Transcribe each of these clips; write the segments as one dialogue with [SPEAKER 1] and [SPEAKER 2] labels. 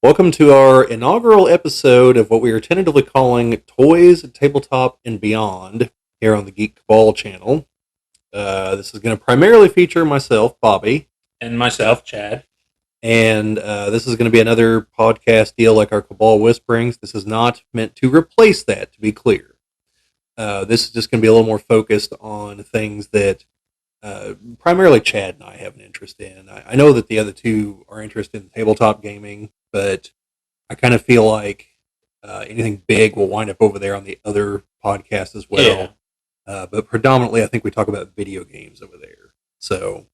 [SPEAKER 1] Welcome to our inaugural episode of what we are tentatively calling Toys, Tabletop, and Beyond here on the Geek Cabal channel. This is going to primarily feature myself, Bobbie.
[SPEAKER 2] And myself, Chad.
[SPEAKER 1] And this is going to be another podcast deal like our Cabal Whisperings. This is not meant to replace that, to be clear. This is just going to be a little more focused on things that primarily Chad and I have an interest in. I know that the other two are interested in tabletop gaming, but I kind of feel like anything big will wind up over there on the other podcast as well. Yeah. But predominantly, I think we talk about video games over there. So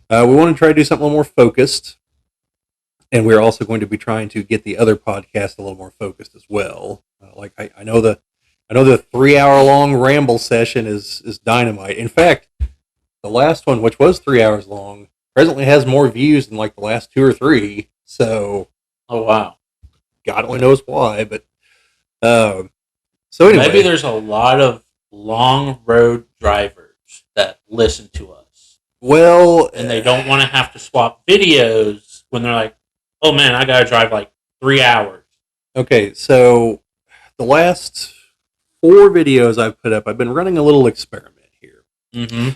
[SPEAKER 1] we want to try to do something a little more focused. And we're also going to be trying to get the other podcast a little more focused as well. I know the 3-hour long ramble session is dynamite. In fact, the last one, which was 3 hours long, presently has more views than like the last 2 or 3. So,
[SPEAKER 2] oh wow,
[SPEAKER 1] God only knows why. But so anyway,
[SPEAKER 2] maybe there's a lot of long road drivers that listen to us.
[SPEAKER 1] Well,
[SPEAKER 2] and they don't want to have to swap videos when they're like, "Oh man, I gotta drive like 3 hours."
[SPEAKER 1] Okay, so the last 4 videos I've put up, I've been running a little experiment here.
[SPEAKER 2] Mm-hmm.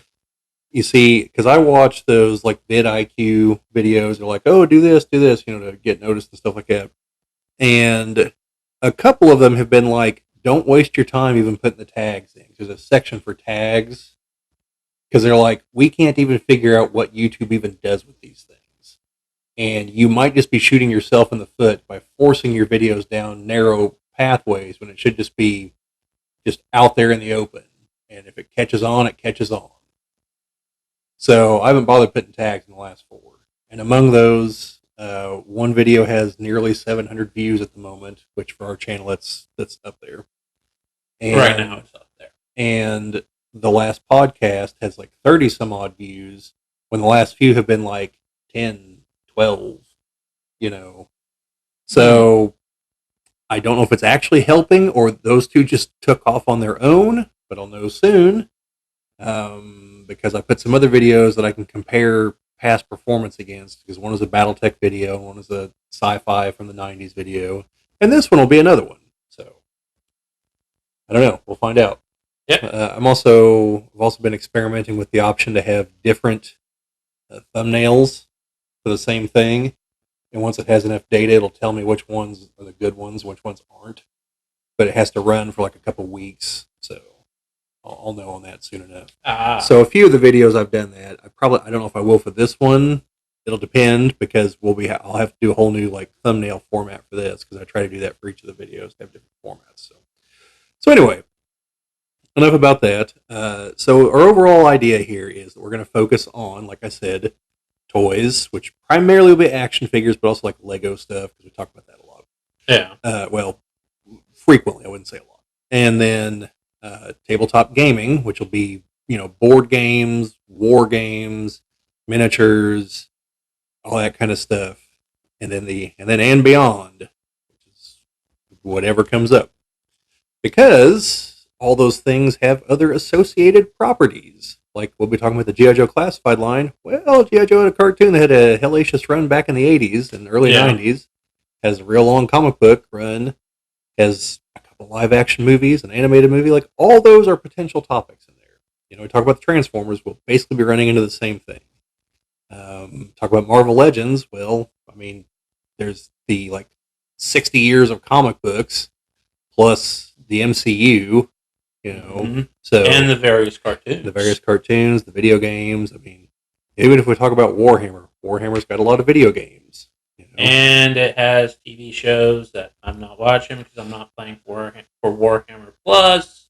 [SPEAKER 1] You see, because I watch those like vidIQ videos, they're like, oh, do this, to get noticed and stuff like that. And a couple of them have been like, don't waste your time even putting the tags in. There's a section for tags. Because they're like, we can't even figure out what YouTube even does with these things. And you might just be shooting yourself in the foot by forcing your videos down narrow pathways when it should just be just out there in the open. And if it catches on, it catches on. So I haven't bothered putting tags in the last 4. And among those, one video has nearly 700 views at the moment, which for our channel, that's up there.
[SPEAKER 2] And, right now it's up there.
[SPEAKER 1] And the last podcast has like 30 some odd views, when the last few have been like 10, 12, So I don't know if it's actually helping or those two just took off on their own, but I'll know soon. Because I put some other videos that I can compare past performance against, because one is a Battletech video, one is a sci-fi from the 90s video, and this one will be another one. So I don't know. We'll find out.
[SPEAKER 2] Yeah.
[SPEAKER 1] I've also been experimenting with the option to have different thumbnails for the same thing, and once it has enough data, it'll tell me which ones are the good ones, which ones aren't. But it has to run for like a couple weeks, so I'll know on that soon enough. So a few of the videos I've done that. I don't know if I will for this one. It'll depend, because I'll have to do a whole new like thumbnail format for this, because I try to do that for each of the videos to have different formats. So anyway, enough about that. So our overall idea here is that we're going to focus on, like I said, toys, which primarily will be action figures, but also like Lego stuff, because we talk about that a lot.
[SPEAKER 2] Yeah.
[SPEAKER 1] Well, frequently, I wouldn't say a lot. And then tabletop gaming, which will be, board games, war games, miniatures, all that kind of stuff. And then and beyond, which is whatever comes up. Because all those things have other associated properties. Like we'll be talking about the G.I.Joe Classified line. Well, G.I. Joe had a cartoon that had a hellacious run back in the 80s and early 90s. Has a real long comic book run. Has a couple live action movies, an animated movie. Like all those are potential topics in there. We talk about the Transformers. We'll basically be running into the same thing. Talk about Marvel Legends. Well, I mean, there's the like 60 years of comic books plus the MCU. So
[SPEAKER 2] and the various cartoons,
[SPEAKER 1] the video games. I mean, even if we talk about Warhammer's got a lot of video games.
[SPEAKER 2] And it has TV shows that I'm not watching because I'm not playing for Warhammer Plus.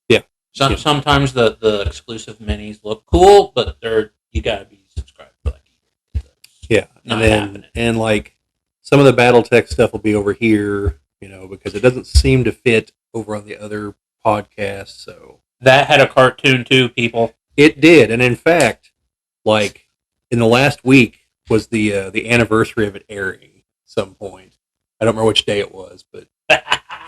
[SPEAKER 1] Yeah.
[SPEAKER 2] Sometimes the exclusive minis look cool, but you gotta be subscribed for like
[SPEAKER 1] yeah. And like some of the Battletech stuff will be over here, because it doesn't seem to fit over on the other podcast. So
[SPEAKER 2] that had a cartoon too, people.
[SPEAKER 1] It did, and in fact, like in the last week was the anniversary of it airing at some point. I don't remember which day it was, but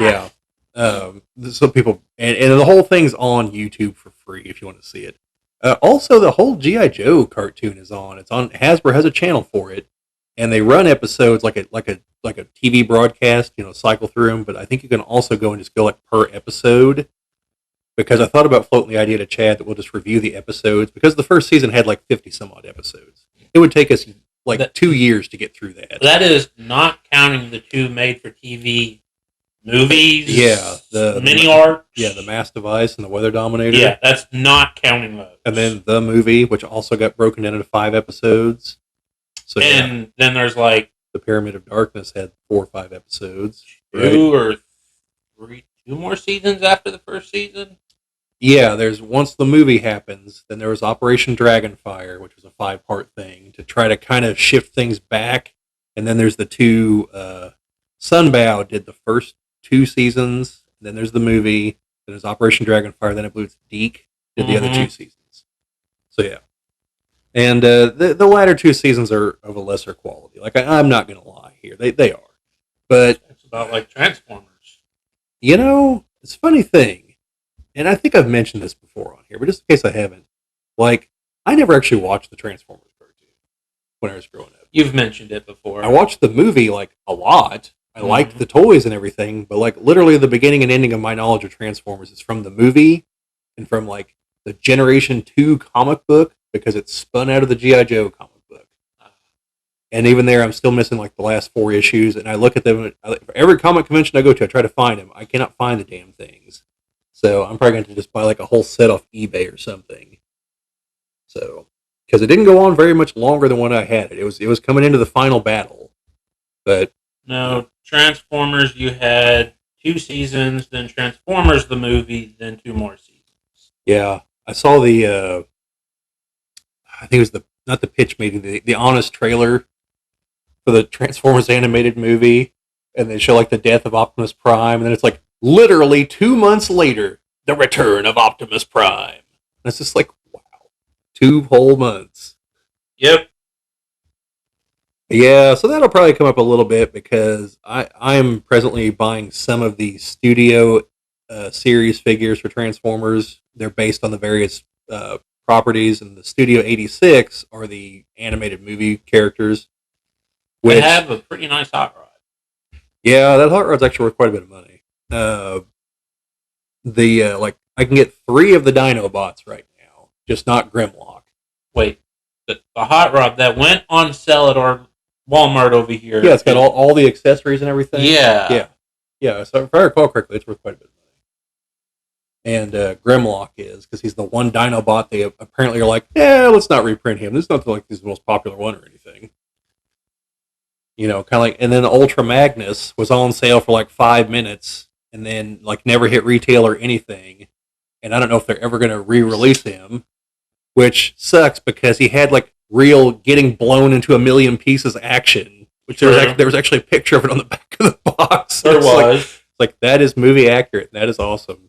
[SPEAKER 1] yeah. Some people and the whole thing's on YouTube for free if you want to see it. Also, the whole G.I. Joe cartoon is on. It's on. Hasbro has a channel for it, and they run episodes like a TV broadcast, cycle through them. But I think you can also go and just go like per episode, because I thought about floating the idea to Chad that we'll just review the episodes, because the first season had like 50 some odd episodes. It would take us like 2 years to get through that.
[SPEAKER 2] That is not counting the 2 made-for-TV movies.
[SPEAKER 1] Yeah, the
[SPEAKER 2] mini arcs.
[SPEAKER 1] Yeah, the Mass Device and the Weather Dominator.
[SPEAKER 2] Yeah, that's not counting those.
[SPEAKER 1] And then the movie, which also got broken into 5 episodes. So
[SPEAKER 2] and then there's like
[SPEAKER 1] the Pyramid of Darkness had 4 or 5 episodes.
[SPEAKER 2] 2 or 3, 2 more seasons after the first season.
[SPEAKER 1] Yeah, there's once the movie happens, then there was Operation Dragonfire, which was a 5-part thing to try to kind of shift things back. And then there's the 2 Sunbow did the first 2 seasons. Then there's the movie. Then there's Operation Dragonfire. Then I believe it's Deke did the other 2 seasons. So yeah, and the latter 2 seasons are of a lesser quality. Like I'm not gonna lie here, they are, but
[SPEAKER 2] it's about like Transformers.
[SPEAKER 1] It's a funny thing. And I think I've mentioned this before on here, but just in case I haven't, like, I never actually watched the Transformers cartoon when I was growing up.
[SPEAKER 2] You've mentioned it before.
[SPEAKER 1] I watched the movie, like, a lot. I liked the toys and everything, but, like, literally the beginning and ending of my knowledge of Transformers is from the movie and from, like, the Generation 2 comic book, because it's spun out of the G.I. Joe comic book. And even there, I'm still missing, like, the last 4 issues, and I look at them, for every comic convention I go to, I try to find them. I cannot find the damn things. So I'm probably going to just buy like a whole set off eBay or something. So, because it didn't go on very much longer than when I had it. It was coming into the final battle. But
[SPEAKER 2] no, Transformers, you had 2 seasons, then Transformers the movie, then 2 more seasons.
[SPEAKER 1] Yeah, I saw the I think it was not the pitch meeting, the honest trailer for the Transformers animated movie, and they show like the death of Optimus Prime, and then it's like, literally 2 months later, the return of Optimus Prime. And it's just like, wow. 2 whole months.
[SPEAKER 2] Yep.
[SPEAKER 1] Yeah, so that'll probably come up a little bit, because I'm presently buying some of the studio series figures for Transformers. They're based on the various properties, and the Studio 86 are the animated movie characters.
[SPEAKER 2] They have a pretty nice hot rod.
[SPEAKER 1] Yeah, that hot rod's actually worth quite a bit of money. Like I can get 3 of the Dinobots right now, just not Grimlock.
[SPEAKER 2] Wait, the hot rod that went on sale at our Walmart over here.
[SPEAKER 1] Yeah, it's got all the accessories and everything.
[SPEAKER 2] Yeah.
[SPEAKER 1] So if I recall correctly, it's worth quite a bit of money. And Grimlock is, because he's the one Dinobot they apparently are like, let's not reprint him. This is not like he's the most popular one or anything. Kind of like, and then Ultra Magnus was on sale for like 5 minutes, and then like never hit retail or anything. And I don't know if they're ever going to re-release him, which sucks, because he had like real getting blown into a million pieces action, which there was actually a picture of it on the back of the box.
[SPEAKER 2] There was.
[SPEAKER 1] Like that is movie accurate. That is awesome.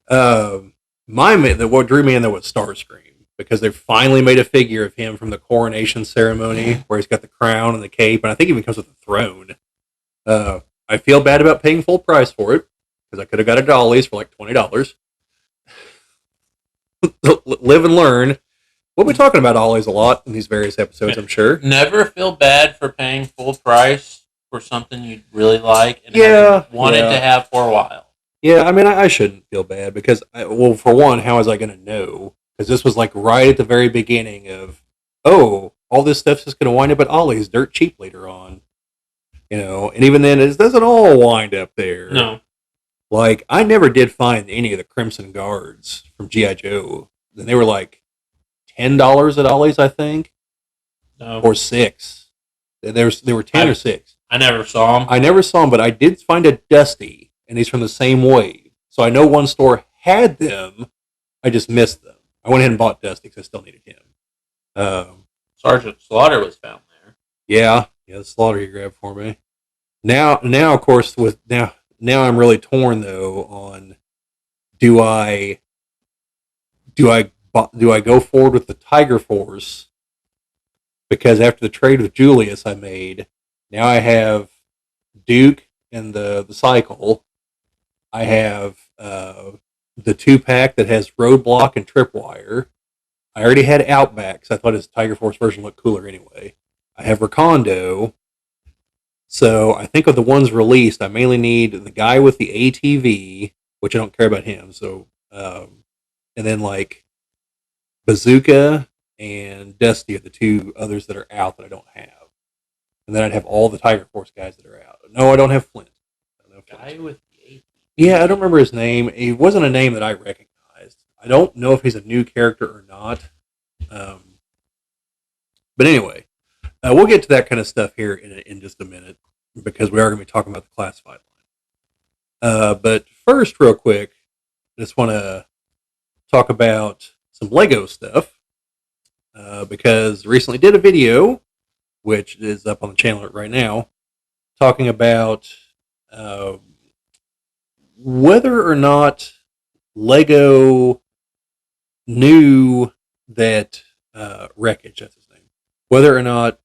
[SPEAKER 1] What drew me in though was Starscream, because they finally made a figure of him from the coronation ceremony, where he's got the crown and the cape, and I think he even comes with a throne. I feel bad about paying full price for it, because I could have got a Dolly's for like $20. Live and learn. We'll be talking about Ollies a lot in these various episodes, I'm sure.
[SPEAKER 2] Never feel bad for paying full price for something you really like and wanted to have for a while.
[SPEAKER 1] Yeah, I mean, I shouldn't feel bad, because, for one, how was I going to know? Because this was like right at the very beginning of, all this stuff's just going to wind up at Ollie's dirt cheap later on. And even then, it doesn't all wind up there.
[SPEAKER 2] No.
[SPEAKER 1] Like, I never did find any of the Crimson Guards from G.I. Joe. And they were like $10 at Ollie's, I think.
[SPEAKER 2] No.
[SPEAKER 1] Or $6. They were 10 or 6.
[SPEAKER 2] I never saw them.
[SPEAKER 1] But I did find a Dusty, and he's from the same wave. So I know one store had them. I just missed them. I went ahead and bought Dusty because I still needed him.
[SPEAKER 2] Sergeant Slaughter was found there.
[SPEAKER 1] Yeah, the Slaughter you grabbed for me. Now, of course, now I'm really torn though on do I go forward with the Tiger Force, because after the trade with Julius I made, now I have Duke and the Cycle. I have the 2-pack that has Roadblock and Tripwire. I already had Outback, because I thought his Tiger Force version looked cooler anyway. I have Recondo. So I think of the ones released, I mainly need the guy with the ATV, which I don't care about him. So, and then like Bazooka and Dusty are the two others that are out that I don't have. And then I'd have all the Tiger Force guys that are out. No, I don't have Flint. I don't have Flint.
[SPEAKER 2] Guy with the ATV.
[SPEAKER 1] Yeah, I don't remember his name. It wasn't a name that I recognized. I don't know if he's a new character or not. Um, but anyway, we'll get to that kind of stuff here in just a minute because we are going to be talking about the classified line. But first, real quick, I just want to talk about some Lego stuff because recently did a video, which is up on the channel right now, talking about whether or not Lego knew that Wreckage, that's his name, whether or not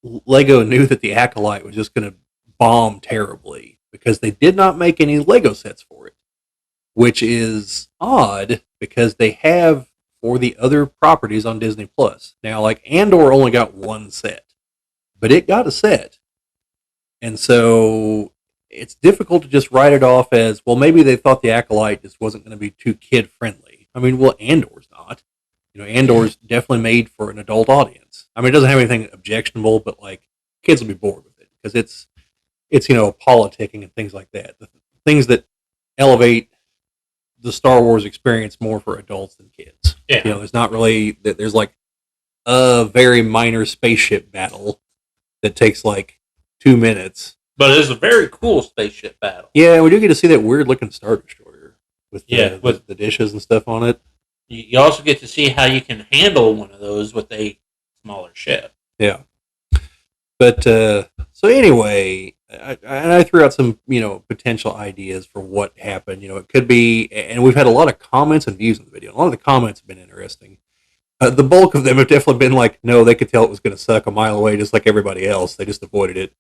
[SPEAKER 1] Lego knew that the Acolyte was just going to bomb terribly because they did not make any Lego sets for it, which is odd because they have for the other properties on Disney Plus. Now, like Andor only got one set, but it got a set. And so it's difficult to just write it off as, well, maybe they thought the Acolyte just wasn't going to be too kid friendly. I mean, well, Andor's not. You know, Andor's definitely made for an adult audience. I mean, it doesn't have anything objectionable, but like kids will be bored with it because it's politicking and things like that. The things that elevate the Star Wars experience more for adults than kids.
[SPEAKER 2] Yeah.
[SPEAKER 1] There's not really there's like a very minor spaceship battle that takes like 2 minutes.
[SPEAKER 2] But it is a very cool spaceship battle.
[SPEAKER 1] Yeah, we do get to see that weird looking Star Destroyer with
[SPEAKER 2] with
[SPEAKER 1] the dishes and stuff on it.
[SPEAKER 2] You also get to see how you can handle one of those with a smaller ship.
[SPEAKER 1] Yeah. But so anyway, I threw out some potential ideas for what happened. It could be, and we've had a lot of comments and views in the video. A lot of the comments have been interesting. The bulk of them have definitely been like, no, they could tell it was going to suck a mile away, just like everybody else. They just avoided it.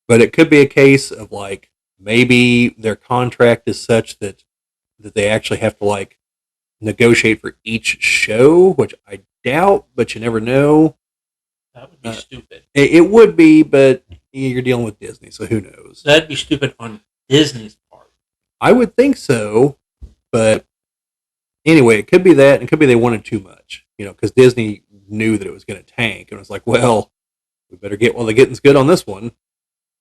[SPEAKER 1] But it could be a case of like maybe their contract is such that they actually have to like negotiate for each show, which I doubt, but you never know.
[SPEAKER 2] That would be stupid.
[SPEAKER 1] It would be, but you're dealing with Disney, so who knows?
[SPEAKER 2] That'd be stupid on Disney's part.
[SPEAKER 1] I would think so, but anyway, it could be that, and it could be they wanted too much, because Disney knew that it was going to tank, and it was like, well, we better get while the getting's good on this one.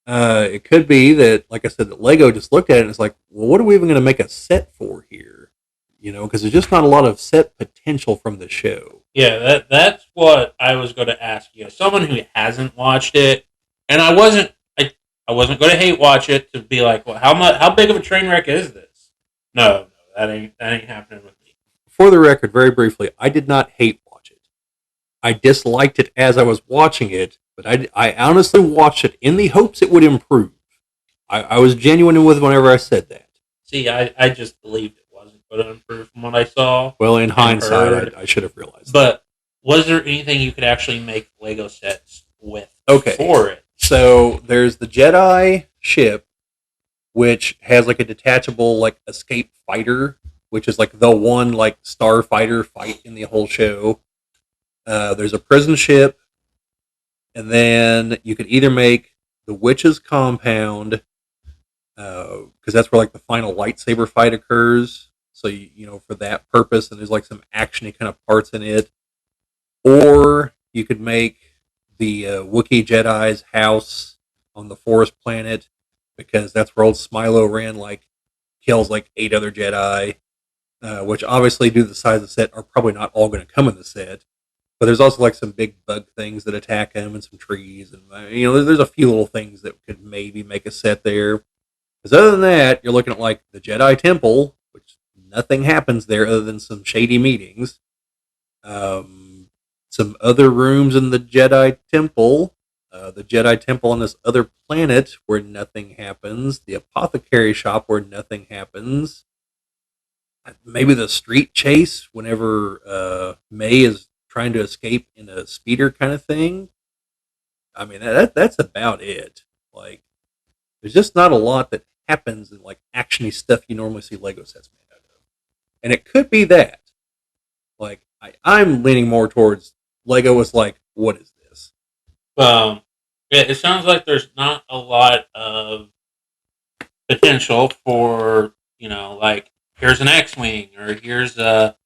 [SPEAKER 1] It could be that, like I said, that Lego just looked at it and it's like, well, what are we even going to make a set for here? Because there's just not a lot of set potential from the show.
[SPEAKER 2] Yeah, that's what I was going to ask you. Someone who hasn't watched it, and I wasn't going to hate watch it to be like, well, how big of a train wreck is this? No, that ain't happening with me.
[SPEAKER 1] For the record, very briefly, I did not hate watch it. I disliked it as I was watching it, but I honestly watched it in the hopes it would improve. I was genuine with whenever I said that.
[SPEAKER 2] See, I just believed it wasn't going to improve from what I saw.
[SPEAKER 1] Well, in hindsight, I should have realized
[SPEAKER 2] But was there anything you could actually make Lego sets with for it?
[SPEAKER 1] So there's the Jedi ship, which has like a detachable like escape fighter, which is like the one like starfighter fight in the whole show. There's a prison ship, and then you could either make the witch's compound, because that's where like the final lightsaber fight occurs. So for that purpose, and there's like some actiony kind of parts in it, or you could make the Wookiee Jedi's house on the forest planet, because that's where old Smilo Ren like kills like 8 other Jedi, which obviously due to the size of the set are probably not all going to come in the set. But there's also like some big bug things that attack him and some trees. And, there's a few little things that could maybe make a set there. Because other than that, you're looking at like the Jedi Temple, which nothing happens there other than some shady meetings. Some other rooms in the Jedi Temple. The Jedi Temple on this other planet where nothing happens. The apothecary shop where nothing happens. Maybe the street chase whenever May is trying to escape in a speeder kind of thing. I mean, that's about it. Like, there's just not a lot that happens in like actiony stuff you normally see Lego sets made out of. And it could be that. Like, I'm leaning more towards Lego was like, what is this?
[SPEAKER 2] Yeah, it sounds like there's not a lot of potential for, like, here's an X-wing or here's a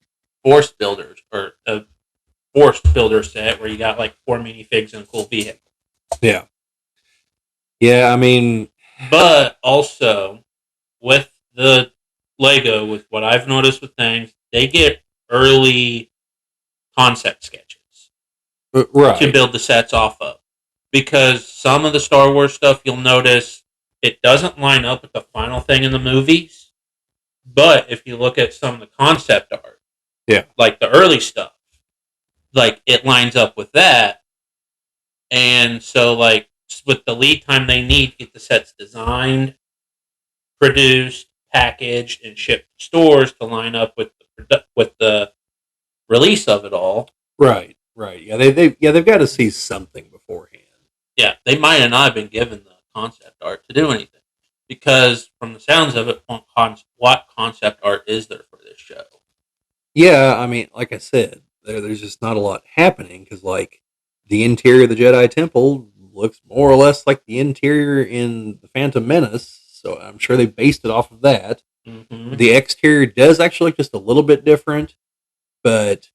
[SPEAKER 2] force builders or a force builder set where you got like 4 minifigs and a cool vehicle.
[SPEAKER 1] Yeah. Yeah, I mean,
[SPEAKER 2] But also with the Lego, with what I've noticed with things, they get early concept sketches to
[SPEAKER 1] right.
[SPEAKER 2] build the sets off of. Because some of the Star Wars stuff you'll notice it doesn't line up with the final thing in the movies. But if you look at some of the concept art,
[SPEAKER 1] Yeah.
[SPEAKER 2] like the early stuff, like it lines up with that. And so like with the lead time they need to get the sets designed, produced, packaged, and shipped to stores to line up with the release of it all.
[SPEAKER 1] Right. Right. Yeah, they've got to see something beforehand.
[SPEAKER 2] Yeah, they might have not been given the concept art to do anything because, from the sounds of it, what concept art is there for this show?
[SPEAKER 1] Yeah, I mean, like I said, there's just not a lot happening because, like, the interior of the Jedi Temple looks more or less like the interior in the Phantom Menace, so I'm sure they based it off of that.
[SPEAKER 2] Mm-hmm.
[SPEAKER 1] The exterior does actually look just a little bit different, but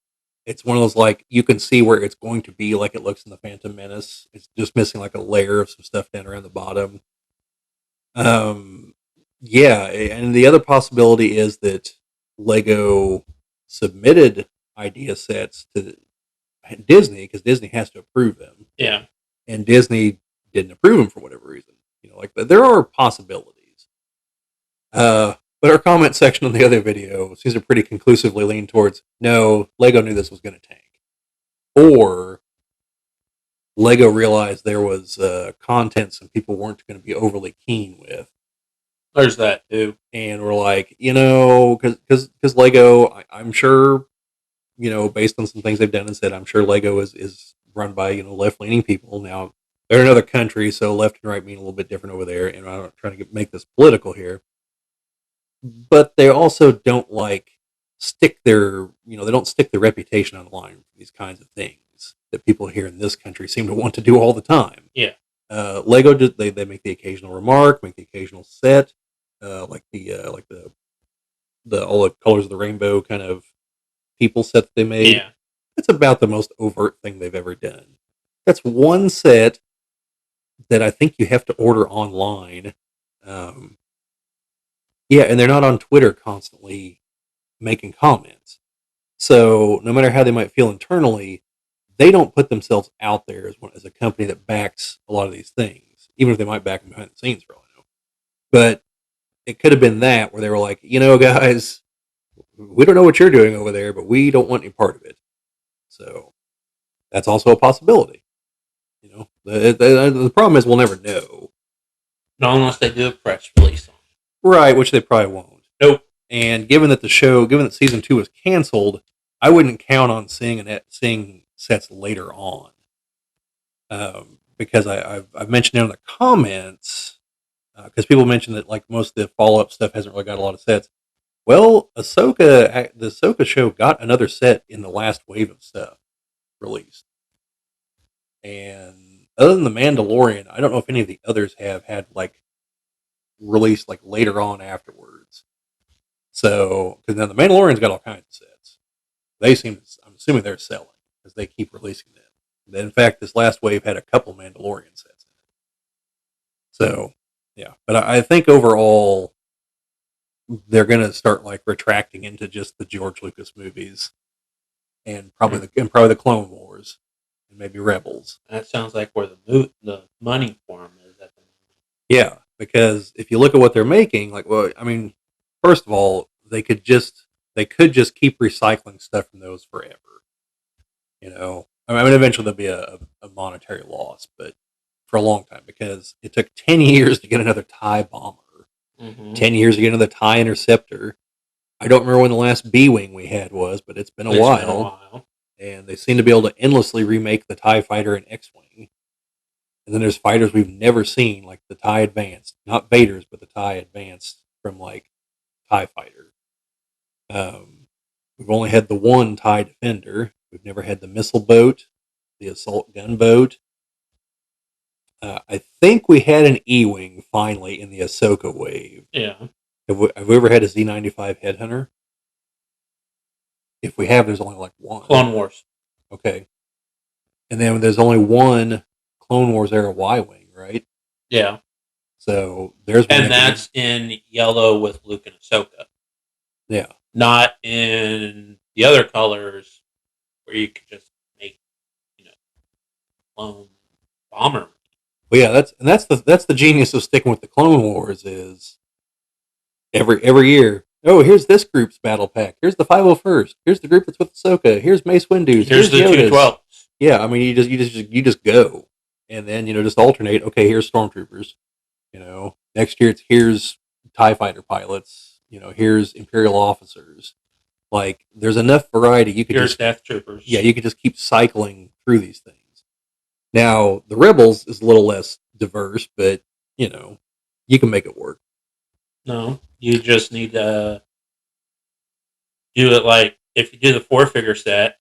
[SPEAKER 1] it's one of those like you can see where it's going to be like it looks in the Phantom Menace. It's just missing like a layer of some stuff down around the bottom. Um, yeah, and the other possibility is that Lego submitted idea sets to Disney because Disney has to approve them,
[SPEAKER 2] Yeah.
[SPEAKER 1] and Disney didn't approve them for whatever reason. Like there are possibilities. But our comment section on the other video seems to pretty conclusively lean towards no, Lego knew this was going to tank, or Lego realized there was content some people weren't going to be overly keen with,
[SPEAKER 2] There's that too.
[SPEAKER 1] and we're like, because Lego, I'm sure, based on some things they've done and said, I'm sure Lego is run by left leaning people. Now they're in another country, so left and right mean a little bit different over there. And I'm not trying to make this political here, but they also don't they don't stick their reputation on the line for these kinds of things that people here in this country seem to want to do all the time.
[SPEAKER 2] Yeah.
[SPEAKER 1] Lego they make the occasional remark, make the occasional set, like the all the colors of the rainbow kind of people set that they made.
[SPEAKER 2] Yeah.
[SPEAKER 1] It's about the most overt thing they've ever done. That's one set that I think you have to order online. Um, yeah, and they're not on Twitter constantly making comments. So no matter how they might feel internally, they don't put themselves out there as a company that backs a lot of these things, even if they might back them behind the scenes for all I know. But it could have been that where they were like, guys, we don't know what you're doing over there, but we don't want any part of it. So that's also a possibility. The problem is we'll never know.
[SPEAKER 2] Not unless they do a press release on it.
[SPEAKER 1] Right, which they probably won't.
[SPEAKER 2] Nope.
[SPEAKER 1] And given that season 2 was canceled, I wouldn't count on seeing sets later on. Because I've mentioned in the comments, because people mentioned that like most of the follow up stuff hasn't really got a lot of sets. Well, the Ahsoka show got another set in the last wave of stuff released. And other than the Mandalorian, I don't know if any of the others have had like released like later on afterwards. So, because now the Mandalorian's got all kinds of sets. I'm assuming they're selling because they keep releasing them. And in fact, this last wave had a couple Mandalorian sets in it. So, yeah. But I think overall, they're going to start like retracting into just the George Lucas movies and probably the Clone Wars and maybe Rebels.
[SPEAKER 2] That sounds like where the money for them is at the moment.
[SPEAKER 1] Yeah, because if you look at what they're making, like, well, I mean, first of all, they could just keep recycling stuff from those forever. I mean, eventually there'll be a monetary loss, but for a long time because it took 10 years to get another TIE bomber, 10 years to get another TIE interceptor. I don't remember when the last B-wing we had was, but it's been a while. And they seem to be able to endlessly remake the TIE fighter and X-wing. And then there's fighters we've never seen, like the TIE Advanced, not Vader's, but the TIE Advanced from like TIE Fighter. We've only had the one TIE Defender. We've never had the missile boat, the assault gunboat. I think we had an E-wing finally in the Ahsoka wave.
[SPEAKER 2] Yeah.
[SPEAKER 1] Have we ever had a Z95 Headhunter? If we have, there's only like one.
[SPEAKER 2] Clone Wars.
[SPEAKER 1] Okay. And then there's only one Clone Wars era Y-wing, right?
[SPEAKER 2] Yeah.
[SPEAKER 1] So there's one.
[SPEAKER 2] And that's in yellow with Luke and Ahsoka.
[SPEAKER 1] Yeah.
[SPEAKER 2] Not in the other colors where you could just make, clone bomber.
[SPEAKER 1] Well, yeah, that's the genius of sticking with the Clone Wars is every year. Oh, here's this group's battle pack. Here's the 501st. Here's the group that's with Ahsoka. Here's Mace Windu's.
[SPEAKER 2] Here's the
[SPEAKER 1] Yoda's.
[SPEAKER 2] 212s.
[SPEAKER 1] Yeah, I mean you just go, and then just alternate. Okay, here's stormtroopers. Next year here's TIE fighter pilots. Here's Imperial officers. Like there's enough variety.
[SPEAKER 2] Here's Death Troopers.
[SPEAKER 1] Yeah, you could just keep cycling through these things. Now the Rebels is a little less diverse, but you can make it work.
[SPEAKER 2] No, you just need to do it like if you do the 4-figure set,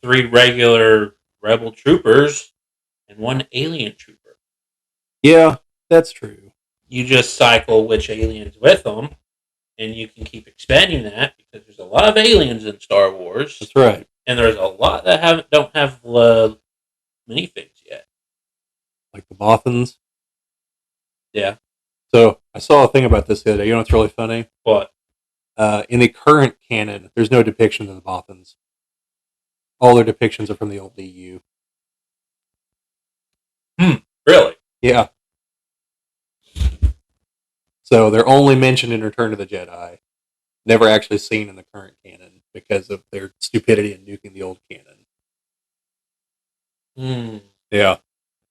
[SPEAKER 2] 3 regular Rebel troopers and 1 alien trooper.
[SPEAKER 1] Yeah, that's true.
[SPEAKER 2] You just cycle which aliens with them, and you can keep expanding that because there's a lot of aliens in Star Wars.
[SPEAKER 1] That's right.
[SPEAKER 2] And there's a lot that don't have minifigs yet.
[SPEAKER 1] Like the Bothans.
[SPEAKER 2] Yeah.
[SPEAKER 1] So I saw a thing about this the other day. You know what's really funny?
[SPEAKER 2] What?
[SPEAKER 1] In the current canon, there's no depiction of the Bothans. All their depictions are from the old DU.
[SPEAKER 2] Really?
[SPEAKER 1] Yeah. So they're only mentioned in Return of the Jedi. Never actually seen in the current canon because of their stupidity in nuking the old canon. Yeah.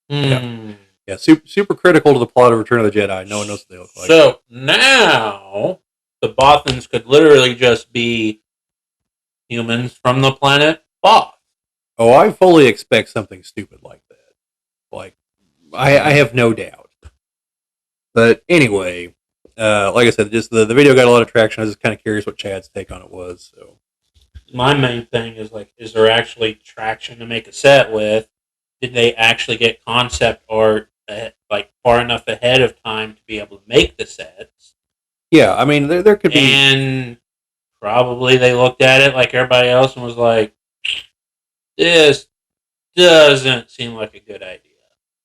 [SPEAKER 1] Yeah. Super critical to the plot of Return of the Jedi. No one knows what they look like.
[SPEAKER 2] So now the Bothans could literally just be humans from the planet Both.
[SPEAKER 1] Oh, I fully expect something stupid like that. Like, I have no doubt. But anyway, like I said, just the video got a lot of traction. I was just kind of curious what Chad's take on it was. So
[SPEAKER 2] my main thing is is there actually traction to make a set with? Did they actually get concept art far enough ahead of time to be able to make the sets?
[SPEAKER 1] Yeah, I mean there could be,
[SPEAKER 2] and probably they looked at it like everybody else and was like, "This doesn't seem like a good idea."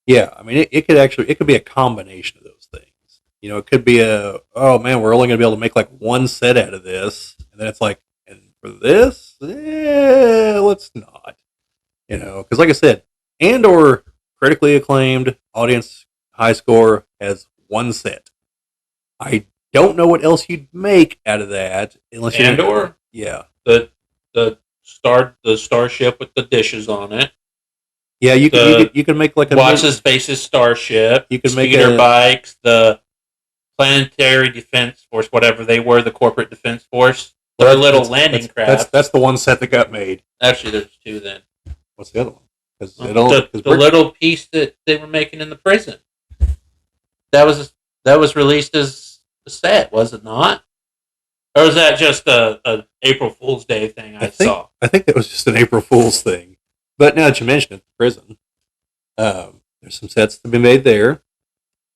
[SPEAKER 1] Yeah, I mean it could be a combination of those things. It could be oh man, we're only going to be able to make like one set out of this, and then it's like, and for this, let's not. Because like I said, or critically acclaimed, audience high score has one set. I don't know what else you'd make out of that unless you
[SPEAKER 2] Andor,
[SPEAKER 1] yeah,
[SPEAKER 2] the starship with the dishes on it.
[SPEAKER 1] Yeah, you could make like a
[SPEAKER 2] watch the Space's starship.
[SPEAKER 1] You could make
[SPEAKER 2] speeder bikes, the planetary defense force, whatever they were, the corporate defense force. Their little landing craft.
[SPEAKER 1] That's the one set that got made.
[SPEAKER 2] Actually, there's 2 then.
[SPEAKER 1] What's the other one? Because
[SPEAKER 2] the little piece that they were making in the prison. That was released as a set, was it not? Or was that just a April Fool's Day thing I saw?
[SPEAKER 1] I think that was just an April Fool's thing. But now that you mention it, the prison, there's some sets to be made there.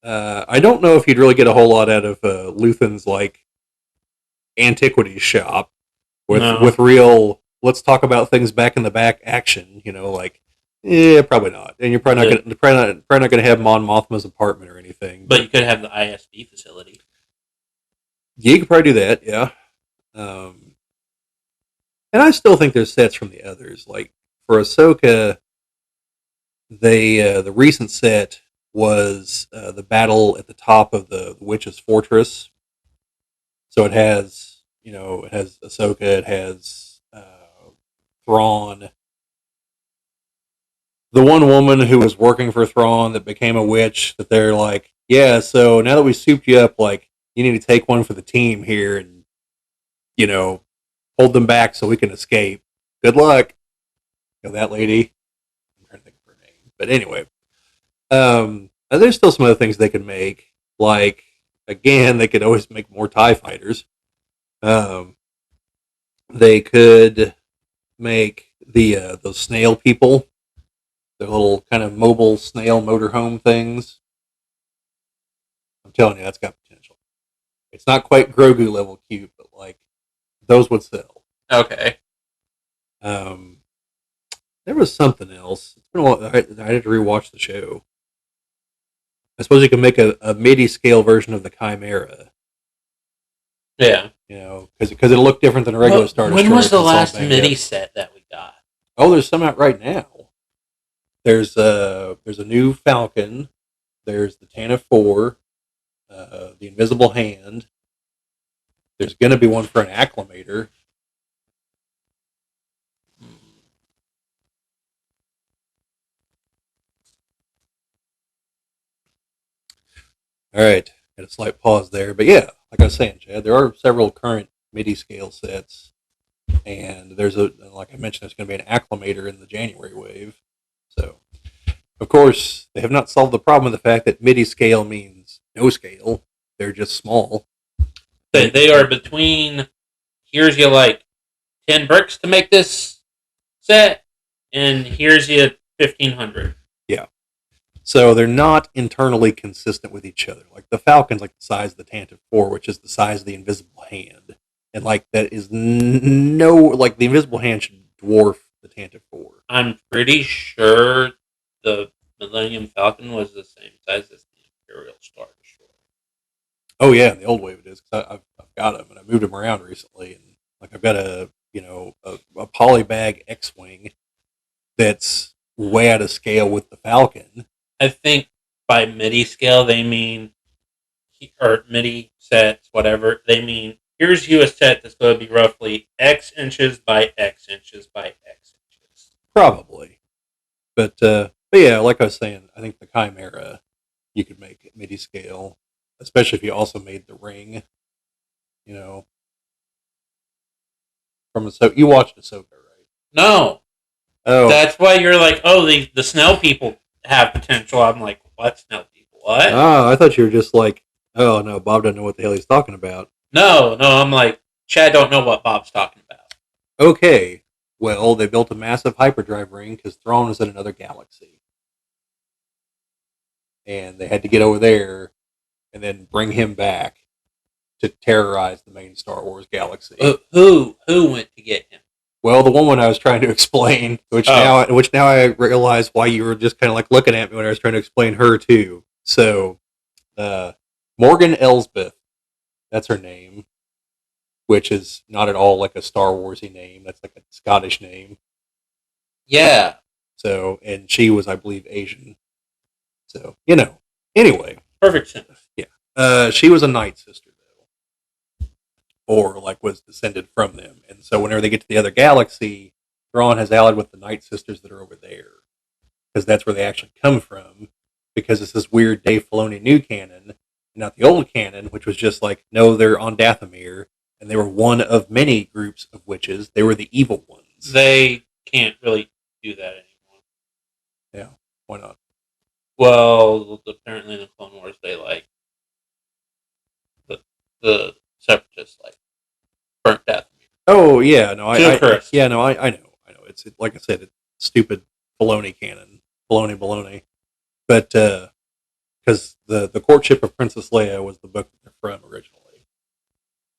[SPEAKER 1] I don't know if you'd really get a whole lot out of Luthen's like antiquities shop with real. Let's talk about things back in the back action. Probably not. And you're probably not going to have Mon Mothma's apartment or anything.
[SPEAKER 2] But you could have the ISB facility.
[SPEAKER 1] Yeah, you could probably do that. Yeah. And I still think there's sets from the others. Like for Ahsoka, the recent set was the battle at the top of the witch's fortress. So it has Ahsoka, it has Thrawn. The one woman who was working for Thrawn that became a witch, that they're like, yeah, so now that we souped you up, like, you need to take one for the team here and, hold them back so we can escape. Good luck. That lady. I'm trying to think of her name. But anyway. There's still some other things they could make. Like, again, they could always make more TIE fighters. They could make those snail people. The little kind of mobile snail motorhome things. I'm telling you, that's got potential. It's not quite Grogu level cute, but like those would sell.
[SPEAKER 2] Okay.
[SPEAKER 1] Um, there was something else. It's been a while. I had to rewatch the show. I suppose you can make a MIDI scale version of the Chimera.
[SPEAKER 2] Yeah.
[SPEAKER 1] You know, because it'll look different than a regular Star Destroyer.
[SPEAKER 2] When was the
[SPEAKER 1] 'cause it's all
[SPEAKER 2] last
[SPEAKER 1] banged
[SPEAKER 2] MIDI
[SPEAKER 1] up.
[SPEAKER 2] set that we got?
[SPEAKER 1] Oh, there's some out right now. There's a new Falcon. There's the Tantive 4, the Invisible Hand. There's going to be one for an Acclimator. All right, had a slight pause there, but yeah, like I was saying, Chad, there are several current MIDI scale sets, and like I mentioned, there's going to be an Acclimator in the January wave. So, of course, they have not solved the problem of the fact that MIDI scale means no scale. They're just small.
[SPEAKER 2] They are between, here's you like 10 bricks to make this set, and here's you 1,500.
[SPEAKER 1] Yeah. So they're not internally consistent with each other. Like the Falcon's like the size of the Tantive 4, which is the size of the Invisible Hand. And like that is like the Invisible Hand should dwarf the Tantive 4.
[SPEAKER 2] I'm pretty sure the Millennium Falcon was the same size as the Imperial Star Destroyer.
[SPEAKER 1] Oh yeah, in the old wave it is. Cause I've got them and I moved them around recently, and like I've got a polybag X-wing that's way out of scale with the Falcon.
[SPEAKER 2] I think by MIDI scale they mean, or MIDI sets, whatever, they mean here's you a set that's going to be roughly X inches by X inches by X inches.
[SPEAKER 1] Probably, but yeah, like I was saying, I think the Chimera you could make MIDI scale, especially if you also made the ring. You know, from you watched Ahsoka, right?
[SPEAKER 2] No.
[SPEAKER 1] Oh,
[SPEAKER 2] That's why you're like, oh, the Snell people have potential. I'm like, what Snell people? What?
[SPEAKER 1] I thought you were just like, oh no, Bob doesn't know what the hell he's talking about.
[SPEAKER 2] No, I'm like, Chad don't know what Bob's talking about.
[SPEAKER 1] Okay, well, they built a massive hyperdrive ring because Thrawn is in another galaxy, and they had to get over there and then bring him back to terrorize the main Star Wars galaxy.
[SPEAKER 2] Who went to get him?
[SPEAKER 1] Well, the woman I was trying to explain, which now I realize why you were just kind of like looking at me when I was trying to explain her too. So, Morgan Elsbeth, that's her name, which is not at all like a Star Warsy name. That's like a Scottish name.
[SPEAKER 2] Yeah.
[SPEAKER 1] So, and she was, I believe, Asian. So, anyway.
[SPEAKER 2] Perfect sense.
[SPEAKER 1] Yeah. She was a Night Sister, though. Or, like, was descended from them. And so whenever they get to the other galaxy, Thrawn has allied with the Night Sisters that are over there. Because that's where they actually come from. Because it's this weird Dave Filoni new canon. Not the old canon, which was just like, no, they're on Dathomir. And they were one of many groups of witches. They were the evil ones.
[SPEAKER 2] They can't really do that anymore.
[SPEAKER 1] Yeah, why not?
[SPEAKER 2] Well, apparently in the Clone Wars, they like the Separatists like burnt Dathomir.
[SPEAKER 1] Oh yeah, no, I know. It's like I said, it's stupid Filoni canon, Filoni baloney. But because the courtship of Princess Leia was the book that they're from originally,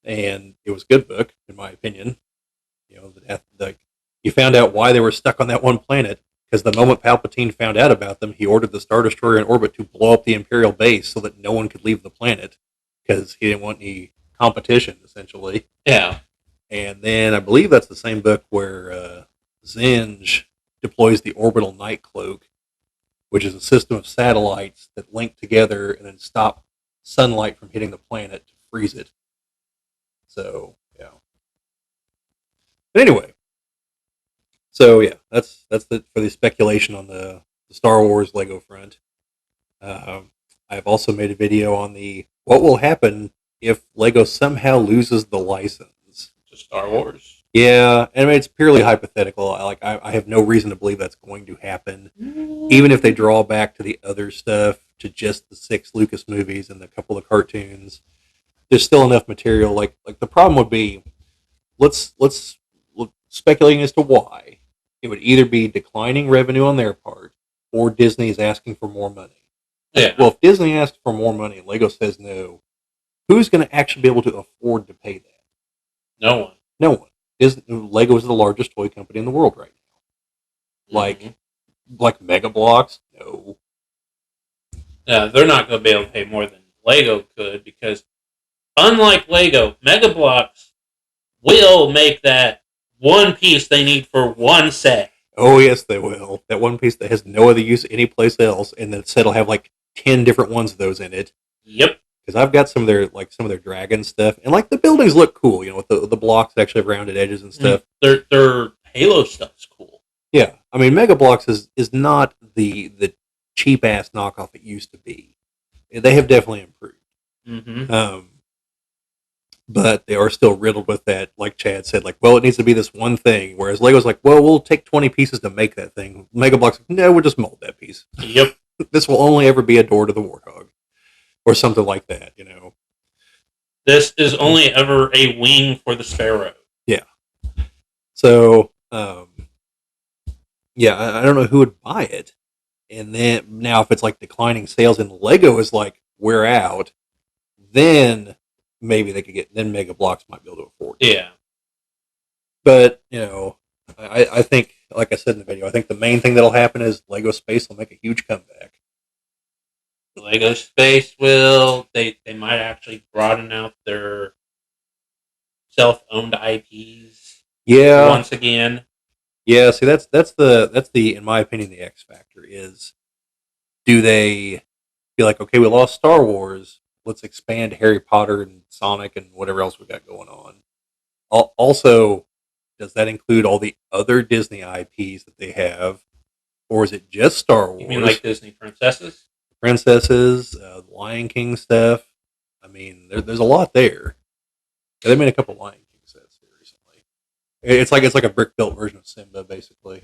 [SPEAKER 1] and it was a good book in my opinion. You found out why they were stuck on that one planet. Because the moment Palpatine found out about them, he ordered the Star Destroyer in orbit to blow up the Imperial base so that no one could leave the planet. Because he didn't want any competition, essentially.
[SPEAKER 2] Yeah.
[SPEAKER 1] And then I believe that's the same book where Zinj deploys the orbital night cloak, which is a system of satellites that link together and then stop sunlight from hitting the planet to freeze it. So, yeah. But anyway. So yeah, that's for the speculation on the Star Wars Lego front. I've also made a video on the what will happen if Lego somehow loses the license
[SPEAKER 2] to Star Wars.
[SPEAKER 1] Yeah, I mean it's purely hypothetical. I have no reason to believe that's going to happen, even if they draw back to the other stuff, to just the 6 Lucas movies and a couple of cartoons. There's still enough material. Like the problem would be, let's speculating as to why. It would either be declining revenue on their part, or Disney is asking for more money.
[SPEAKER 2] Yeah.
[SPEAKER 1] Well, if Disney asks for more money and Lego says no, who's going to actually be able to afford to pay that?
[SPEAKER 2] No one.
[SPEAKER 1] No one. Lego is the largest toy company in the world right now. Like Mega Bloks? No.
[SPEAKER 2] They're not going to be able to pay more than Lego could because, unlike Lego, Mega Bloks will make that one piece they need for one set.
[SPEAKER 1] Oh, yes, they will. That one piece that has no other use anyplace else, and the set will have like 10 different ones of those in it.
[SPEAKER 2] Yep.
[SPEAKER 1] Because I've got some of their dragon stuff, and like the buildings look cool, with the blocks that actually have rounded edges and stuff.
[SPEAKER 2] Their Halo stuff's cool.
[SPEAKER 1] Yeah, I mean, Mega Bloks is not the cheap ass knockoff it used to be. They have definitely improved.
[SPEAKER 2] Mm-hmm.
[SPEAKER 1] But they are still riddled with that, like Chad said, like, well, it needs to be this one thing. Whereas Lego's like, well, we'll take 20 pieces to make that thing. Mega Bloks, no, we'll just mold that piece.
[SPEAKER 2] Yep.
[SPEAKER 1] This will only ever be a door to the Warthog. Or something like that,
[SPEAKER 2] This is only ever a wing for the Sparrow.
[SPEAKER 1] Yeah. So, yeah, I don't know who would buy it. And then, now if it's like declining sales and Lego is like, we're out, then maybe they could then Mega Bloks might be able to afford it.
[SPEAKER 2] Yeah.
[SPEAKER 1] But, I think, like I said in the video, I think the main thing that'll happen is Lego Space will make a huge comeback.
[SPEAKER 2] Lego Space will. They might actually broaden out their self-owned IPs.
[SPEAKER 1] Yeah.
[SPEAKER 2] Once again.
[SPEAKER 1] Yeah. See, that's the in my opinion the X factor is, do they be like, okay, we lost Star Wars, let's expand Harry Potter and Sonic and whatever else we got going on. Also, does that include all the other Disney IPs that they have, or is it just Star Wars?
[SPEAKER 2] You mean like Disney princesses?
[SPEAKER 1] Princesses, the Lion King stuff. I mean, there's a lot there. Yeah, they made a couple Lion King sets here recently. It's like a brick built version of Simba, basically.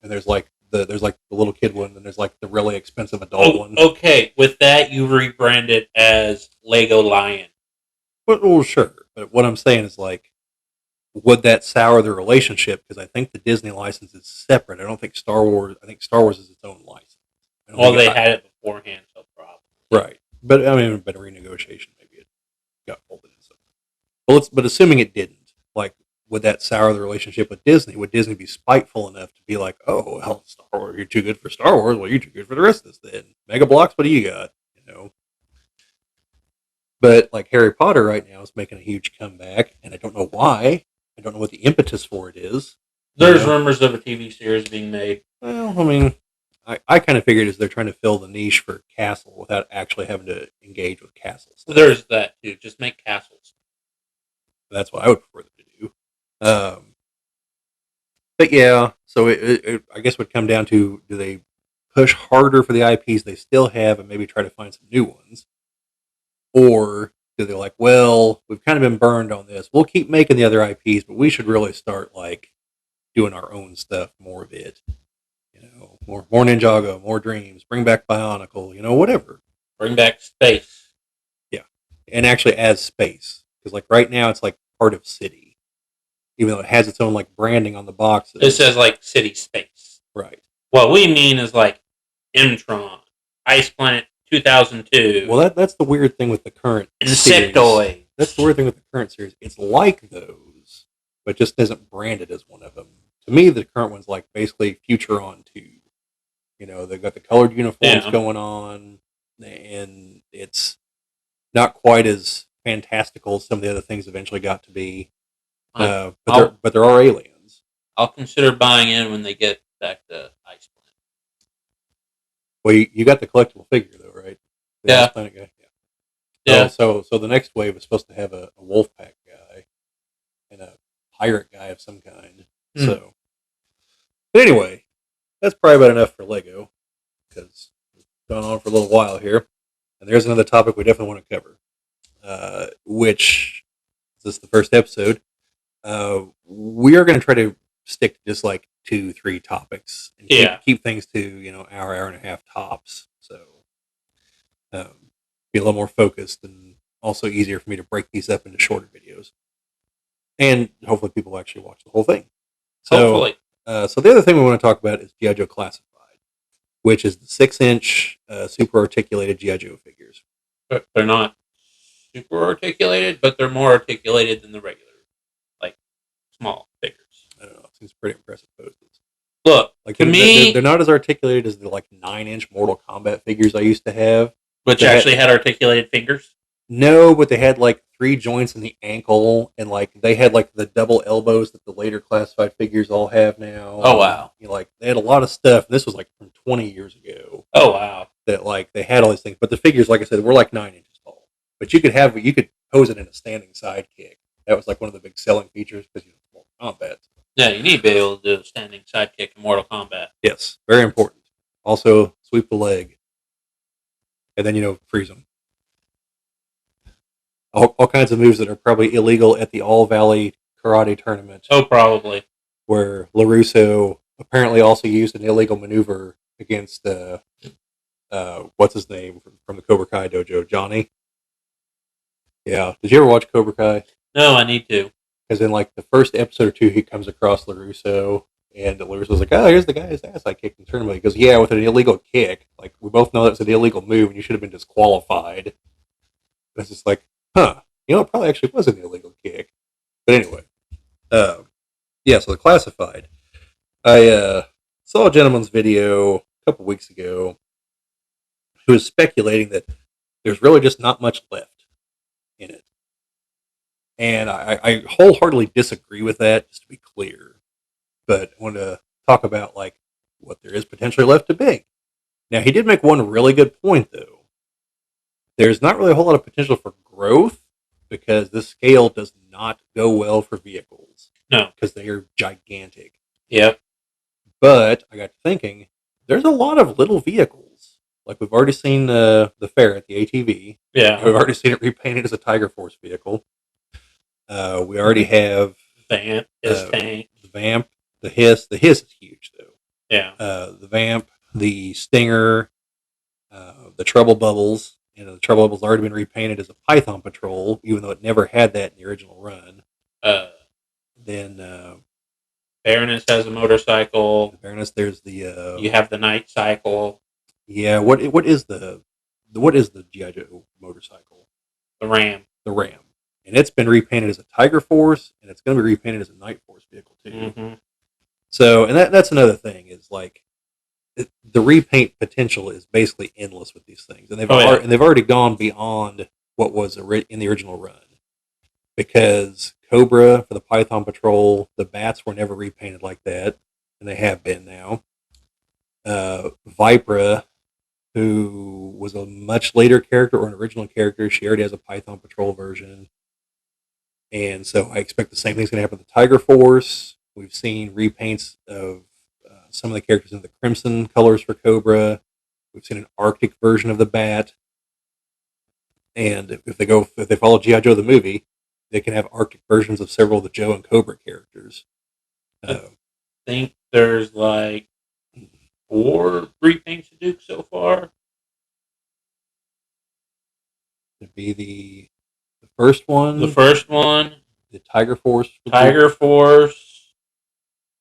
[SPEAKER 1] And there's like the little kid one, and there's like the really expensive adult one.
[SPEAKER 2] Okay, with that you rebrand it as Lego Lion.
[SPEAKER 1] Well, sure, but what I'm saying is like, would that sour the relationship? Because I think the Disney license is separate. I don't think Star Wars. I think Star Wars is its own license.
[SPEAKER 2] Well, they had it beforehand, so probably.
[SPEAKER 1] Right. But I mean, better renegotiation, maybe it got folded in something. But assuming it didn't, like, would that sour the relationship with Disney? Would Disney be spiteful enough to be like, oh, well, Star Wars, you're too good for Star Wars. Well, you're too good for the rest of this then. Mega Bloks, what do you got? But like Harry Potter right now is making a huge comeback, and I don't know why. I don't know what the impetus for it is.
[SPEAKER 2] There's rumors of a TV series being made.
[SPEAKER 1] Well, I mean, I kind of figured is they're trying to fill the niche for Castle without actually having to engage with castles.
[SPEAKER 2] There's that too. Just make castles.
[SPEAKER 1] That's what I would prefer them to do. But yeah, so it I guess would come down to, do they push harder for the IPs they still have and maybe try to find some new ones? Or do they like, well, we've kind of been burned on this. We'll keep making the other IPs, but we should really start like doing our own stuff, more of it. More Ninjago, more Dreams, bring back Bionicle, whatever.
[SPEAKER 2] Bring back Space.
[SPEAKER 1] Yeah. And actually as Space. Because like right now it's like part of City. Even though it has its own like branding on the boxes.
[SPEAKER 2] It says like City Space.
[SPEAKER 1] Right.
[SPEAKER 2] What we mean is like Mtron, Ice Planet 2002.
[SPEAKER 1] Well, that's the weird thing with the current
[SPEAKER 2] Insectoid.
[SPEAKER 1] series. That's the weird thing with the current series. It's like those, but just isn't branded as one of them. To me, the current one's like basically Futuron 2. They've got the colored uniforms going on, and it's not quite as fantastical as some of the other things eventually got to be. But there are aliens.
[SPEAKER 2] I'll consider buying in when they get back to Ice Planet.
[SPEAKER 1] Well, you got the collectible figure though, right? The
[SPEAKER 2] Yeah.
[SPEAKER 1] Ice Planet guy. Yeah. So the next wave is supposed to have a Wolfpack guy and a pirate guy of some kind. So, but anyway, that's probably about enough for Lego, because it's gone on for a little while here. And there's another topic we definitely want to cover, which is the first episode. We are going to try to stick to just like 2-3 topics and keep things to hour and a half tops. So be a little more focused, and also easier for me to break these up into shorter videos. And hopefully people will actually watch the whole thing. So,
[SPEAKER 2] Hopefully.
[SPEAKER 1] So the other thing we want to talk about is G.I.Joe Classified. which is the 6-inch super articulated G.I. Joe figures.
[SPEAKER 2] But they're not super articulated, but they're more articulated than the regular, like, small figures.
[SPEAKER 1] I don't know. It seems pretty impressive poses.
[SPEAKER 2] Look,
[SPEAKER 1] Like
[SPEAKER 2] to me,
[SPEAKER 1] they're not as articulated as the like 9-inch Mortal Kombat figures I used to have.
[SPEAKER 2] which actually had articulated fingers.
[SPEAKER 1] No, but they had like 3 joints in the ankle, and like they had like the double elbows that the later classified figures all have now.
[SPEAKER 2] Oh, wow.
[SPEAKER 1] You know, like they had a lot of stuff. This was like from 20 years ago.
[SPEAKER 2] Oh, wow.
[SPEAKER 1] That like they had all these things, but the figures, like I said, were like 9 inches tall. But you could pose it in a standing sidekick. That was like one of the big selling features because Mortal Kombat.
[SPEAKER 2] Yeah, you need to be able to do a standing sidekick in Mortal Kombat.
[SPEAKER 1] Yes, very important. Also, sweep the leg, and then freeze them. All kinds of moves that are probably illegal at the All Valley Karate Tournament.
[SPEAKER 2] Oh, probably.
[SPEAKER 1] Where LaRusso apparently also used an illegal maneuver against what's his name from the Cobra Kai dojo, Johnny. Yeah, did you ever watch Cobra Kai?
[SPEAKER 2] No, I need to.
[SPEAKER 1] Because in like the first episode or two, he comes across LaRusso, and LaRusso's like, "Oh, here's the guy his ass I kicked in the tournament." He goes, "Yeah, with an illegal kick. Like we both know that's an illegal move, and you should have been disqualified." And it's just like, huh? It probably actually was an illegal kick. But anyway, yeah. So the classified. I saw a gentleman's video a couple weeks ago who was speculating that there's really just not much left in it. And I wholeheartedly disagree with that, just to be clear. But I want to talk about like what there is potentially left to be. Now, he did make one really good point, though. There's not really a whole lot of potential for growth because this scale does not go well for vehicles.
[SPEAKER 2] No.
[SPEAKER 1] Because they are gigantic.
[SPEAKER 2] Yep.
[SPEAKER 1] But I got to thinking, there's a lot of little vehicles. Like we've already seen the Ferret, the ATV.
[SPEAKER 2] Yeah.
[SPEAKER 1] We've already seen it repainted as a Tiger Force vehicle. We already have
[SPEAKER 2] Vamp, his tank.
[SPEAKER 1] The Vamp, the Hiss. The Hiss is huge, though.
[SPEAKER 2] Yeah.
[SPEAKER 1] The Vamp, the Stinger, the Trouble Bubbles. The Trouble Bubbles already been repainted as a Python Patrol, even though it never had that in the original run. Then
[SPEAKER 2] Baroness has a motorcycle.
[SPEAKER 1] The Baroness, there's the
[SPEAKER 2] you have the Night Cycle.
[SPEAKER 1] Yeah, what is the G.I. Joe motorcycle?
[SPEAKER 2] The Ram.
[SPEAKER 1] The Ram. And it's been repainted as a Tiger Force, and it's going to be repainted as a Night Force vehicle too.
[SPEAKER 2] Mm-hmm.
[SPEAKER 1] So, and that's another thing is like the repaint potential is basically endless with these things, and they've already gone beyond what was in the original run. Because Cobra for the Python Patrol, the bats were never repainted like that, and they have been now. Vipra, who was a much later character or an original character, she already has a Python Patrol version. And so I expect the same thing's going to happen with the Tiger Force. We've seen repaints of some of the characters in the Crimson colors for Cobra. We've seen an Arctic version of the Bat. And if they follow G.I. Joe the movie, they can have Arctic versions of several of the Joe and Cobra characters.
[SPEAKER 2] I think there's like 4 repaints to do so far.
[SPEAKER 1] It'd be the first one.
[SPEAKER 2] The first one.
[SPEAKER 1] The Tiger Force.
[SPEAKER 2] Tiger Force,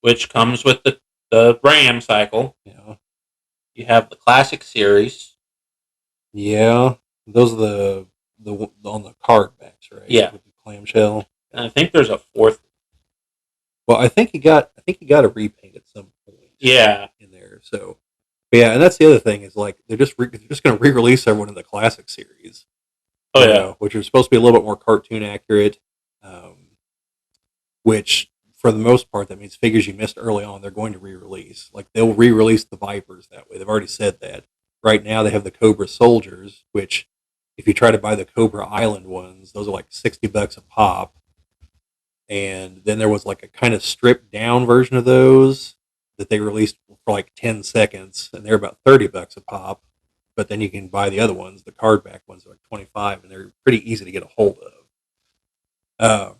[SPEAKER 2] which comes with the Ram cycle.
[SPEAKER 1] Yeah.
[SPEAKER 2] You have the Classic Series.
[SPEAKER 1] Yeah. Those are the on the card backs, right?
[SPEAKER 2] Yeah.
[SPEAKER 1] With the clamshell.
[SPEAKER 2] And I think there's a 4th.
[SPEAKER 1] Well, I think he got a repaint at some point.
[SPEAKER 2] Yeah.
[SPEAKER 1] In there. So, but yeah, and that's the other thing is like they're just going to re-release everyone in the Classic Series.
[SPEAKER 2] Oh yeah.
[SPEAKER 1] Which are supposed to be a little bit more cartoon accurate. Which, for the most part, that means figures you missed early on, they're going to re-release. Like, they'll re-release the Vipers that way. They've already said that. Right now, they have the Cobra Soldiers, which, if you try to buy the Cobra Island ones, those are like $60 a pop. And then there was like a kind of stripped down version of those that they released for like 10 seconds, and they're about $30 a pop. But then you can buy the other ones, the card back ones, are like 25, and they're pretty easy to get a hold of.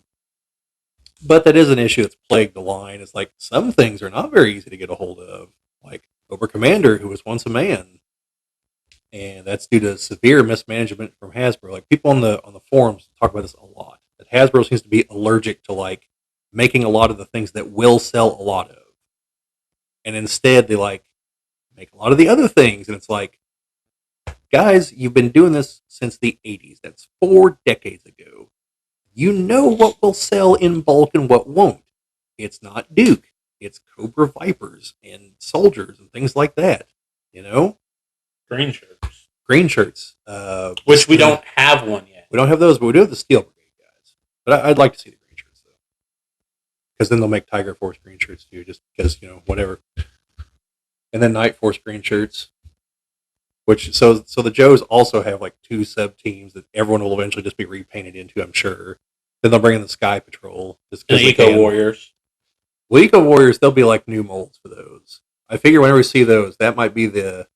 [SPEAKER 1] But that is an issue that's plagued the line. It's like some things are not very easy to get a hold of, like Cobra Commander, who was once a man, and that's due to severe mismanagement from Hasbro. Like people on the forums talk about this a lot. That Hasbro seems to be allergic to like making a lot of the things that will sell a lot of, and instead make a lot of the other things. And it's like, guys, you've been doing this since the 80s. That's 4 decades ago. You know what will sell in bulk and what won't. It's not Duke. It's Cobra Vipers and soldiers and things like that. You know?
[SPEAKER 2] Green shirts.
[SPEAKER 1] Green shirts.
[SPEAKER 2] Which we don't have one yet.
[SPEAKER 1] We don't have those, but we do have the Steel Brigade guys. But I'd like to see the green shirts, though. Because then they'll make Tiger Force green shirts, too, just because, whatever. And then Night Force green shirts. So the Joes also have like 2 sub teams that everyone will eventually just be repainted into, I'm sure. Then they'll bring in the Sky Patrol. Just
[SPEAKER 2] the Eco Warriors.
[SPEAKER 1] Well, Eco Warriors, they'll be like new molds for those. I figure whenever we see those, that might be the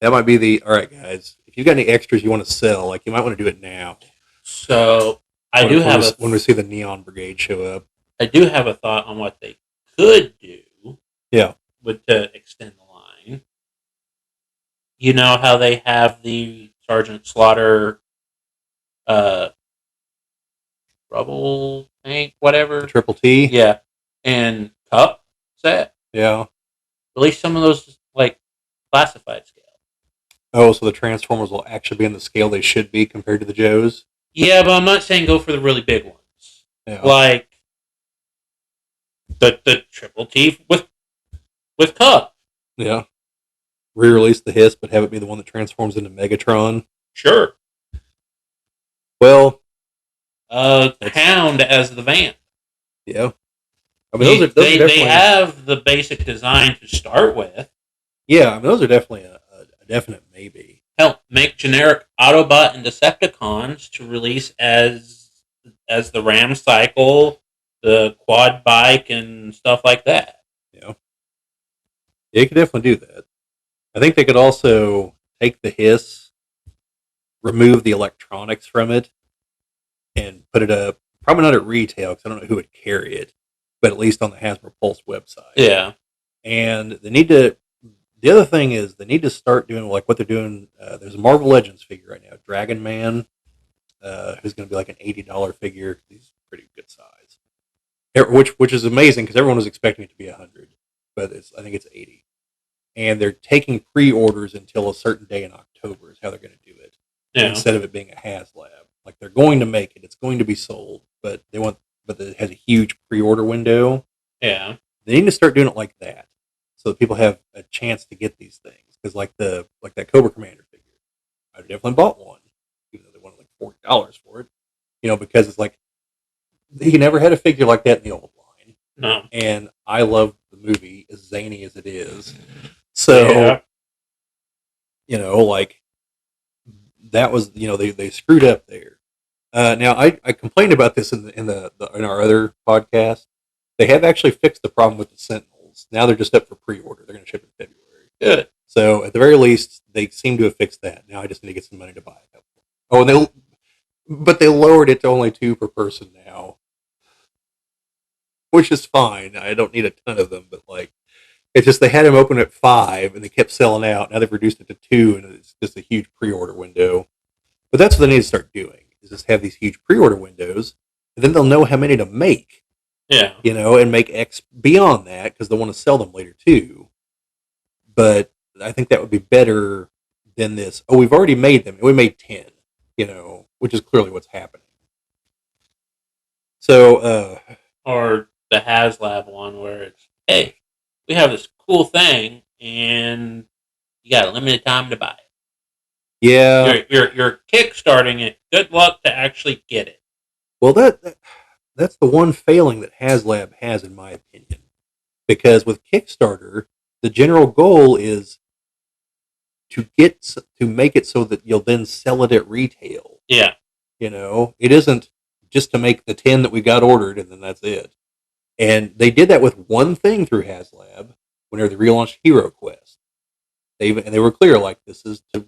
[SPEAKER 1] all right, guys, if you've got any extras you want to sell, like you might want to do it now.
[SPEAKER 2] So
[SPEAKER 1] when we see the Neon Brigade show up.
[SPEAKER 2] I do have a thought on what they could do.
[SPEAKER 1] Yeah.
[SPEAKER 2] To extend the line. You know how they have the Sergeant Slaughter rubble tank, whatever?
[SPEAKER 1] The Triple T?
[SPEAKER 2] Yeah. And Cup set?
[SPEAKER 1] Yeah.
[SPEAKER 2] Release some of those, like, classified scale.
[SPEAKER 1] Oh, so the Transformers will actually be in the scale they should be compared to the Joes?
[SPEAKER 2] Yeah, but I'm not saying go for the really big ones.
[SPEAKER 1] Yeah.
[SPEAKER 2] Like, the Triple T with Cup.
[SPEAKER 1] Yeah. Re-release the Hiss, but have it be the one that transforms into Megatron.
[SPEAKER 2] Sure.
[SPEAKER 1] Well,
[SPEAKER 2] Hound as the van.
[SPEAKER 1] Yeah. I mean, those are definitely...
[SPEAKER 2] They have the basic design to start with.
[SPEAKER 1] Yeah, I mean, those are definitely a definite maybe.
[SPEAKER 2] Hell, make generic Autobot and Decepticons to release as the Ram Cycle, the Quad Bike, and stuff like that.
[SPEAKER 1] Yeah. Yeah, you could definitely do that. I think they could also take the Hiss, remove the electronics from it, and put it up, probably not at retail, because I don't know who would carry it, but at least on the Hasbro Pulse website.
[SPEAKER 2] Yeah.
[SPEAKER 1] And they need to, the other thing is, they need to start doing like what they're doing. There's a Marvel Legends figure right now, Dragon Man, who's going to be like an $80 figure. He's pretty good size. Which is amazing, because everyone was expecting it to be $100, but I think it's $80. And they're taking pre-orders until a certain day in October is how they're going to do it. Yeah. Instead of it being a HasLab. Like, they're going to make it. It's going to be sold, but it has a huge pre-order window.
[SPEAKER 2] Yeah.
[SPEAKER 1] They need to start doing it like that, so that people have a chance to get these things. Because like that Cobra Commander figure, I definitely bought one, even though they wanted like $40 for it. Because it's like, he never had a figure like that in the old line.
[SPEAKER 2] No.
[SPEAKER 1] And I love the movie, as zany as it is. So,
[SPEAKER 2] yeah.
[SPEAKER 1] Like, that was, they screwed up there. Now, I complained about this in our other podcast. They have actually fixed the problem with the Sentinels. Now they're just up for pre-order. They're going to ship in February.
[SPEAKER 2] Good.
[SPEAKER 1] So, at the very least, they seem to have fixed that. Now I just need to get some money to buy it. Oh, but they lowered it to only 2 per person now, which is fine. I don't need a ton of them, but like, it's just they had them open at 5 and they kept selling out. Now they've reduced it to 2, and it's just a huge pre-order window. But that's what they need to start doing, is just have these huge pre-order windows, and then they'll know how many to make.
[SPEAKER 2] Yeah.
[SPEAKER 1] And make X beyond that, because they'll want to sell them later too. But I think that would be better than this. Oh, we've already made them, and we made 10, which is clearly what's happening. So,
[SPEAKER 2] or the HasLab one where it's, hey, we have this cool thing, and you got a limited time to buy it.
[SPEAKER 1] Yeah.
[SPEAKER 2] You're kickstarting it. Good luck to actually get it.
[SPEAKER 1] Well, that's the one failing that HasLab has, in my opinion. Because with Kickstarter, the general goal is to make it so that you'll then sell it at retail.
[SPEAKER 2] Yeah.
[SPEAKER 1] It isn't just to make the 10 that we got ordered and then that's it. And they did that with one thing through HasLab whenever they relaunched Hero Quest. They were clear, like, this is to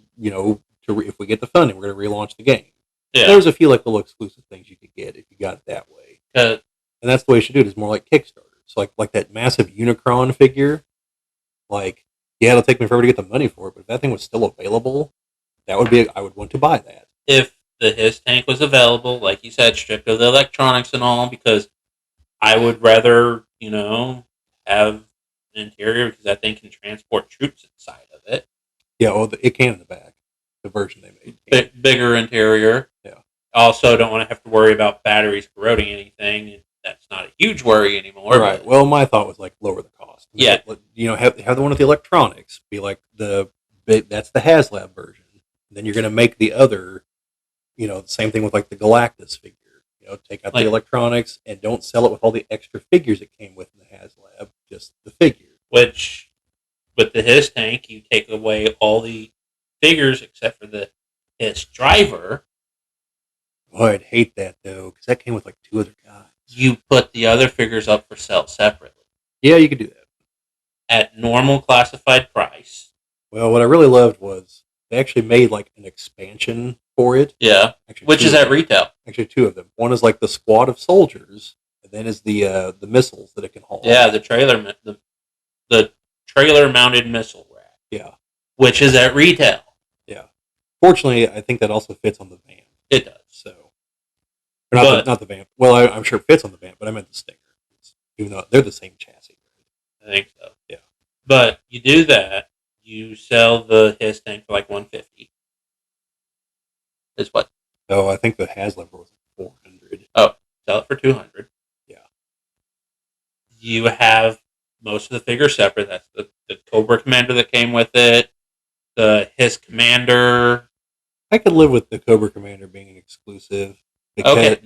[SPEAKER 1] if we get the funding, we're going to relaunch the game. Yeah. There's a few like little exclusive things you could get if you got it that way. And that's the way you should do it, is more like Kickstarter. So like that massive Unicron figure, like, yeah, it'll take me forever to get the money for it, but if that thing was still available, I would want to buy that.
[SPEAKER 2] If the Hiss tank was available, like you said, stripped of the electronics and all, because I would rather, have interior because that thing can transport troops inside of it.
[SPEAKER 1] Yeah, well, it can in the back. The version they made.
[SPEAKER 2] Bigger interior.
[SPEAKER 1] Yeah.
[SPEAKER 2] Also, don't want to have to worry about batteries corroding anything. That's not a huge worry anymore.
[SPEAKER 1] Right.
[SPEAKER 2] But,
[SPEAKER 1] well, my thought was like lower the cost.
[SPEAKER 2] Yeah.
[SPEAKER 1] Have the one with the electronics be like that's the HasLab version. Then you're going to make the other, the same thing with like the Galactus figure. Take out the electronics and don't sell it with all the extra figures it came with in the HasLab. Just the figure.
[SPEAKER 2] Which, with the HISS tank, you take away all the figures except for the HISS driver.
[SPEAKER 1] Boy, I'd hate that though, because that came with like 2 other guys.
[SPEAKER 2] You put the other figures up for sale separately.
[SPEAKER 1] Yeah, you could do that.
[SPEAKER 2] At normal classified price.
[SPEAKER 1] Well, what I really loved was they actually made like an expansion for it.
[SPEAKER 2] Yeah,
[SPEAKER 1] actually,
[SPEAKER 2] which is at retail.
[SPEAKER 1] Actually, 2 of them. One is like the squad of soldiers, and then is the missiles that it can haul.
[SPEAKER 2] Yeah, the trailer mounted missile rack.
[SPEAKER 1] Yeah,
[SPEAKER 2] which is at retail.
[SPEAKER 1] Yeah. Fortunately, I think that also fits on the van.
[SPEAKER 2] It does.
[SPEAKER 1] So, not the van. Well, I'm sure it fits on the van, but I meant the Stinger, even though they're the same chassis.
[SPEAKER 2] I think so.
[SPEAKER 1] Yeah.
[SPEAKER 2] But you do that. You sell the HISS tank for like $150. Is what?
[SPEAKER 1] Oh, I think the HasLab was $400.
[SPEAKER 2] Oh, sell it for $200.
[SPEAKER 1] Yeah.
[SPEAKER 2] You have most of the figures separate. That's the Cobra Commander that came with it. The HISS Commander.
[SPEAKER 1] I could live with the Cobra Commander being an exclusive.
[SPEAKER 2] Because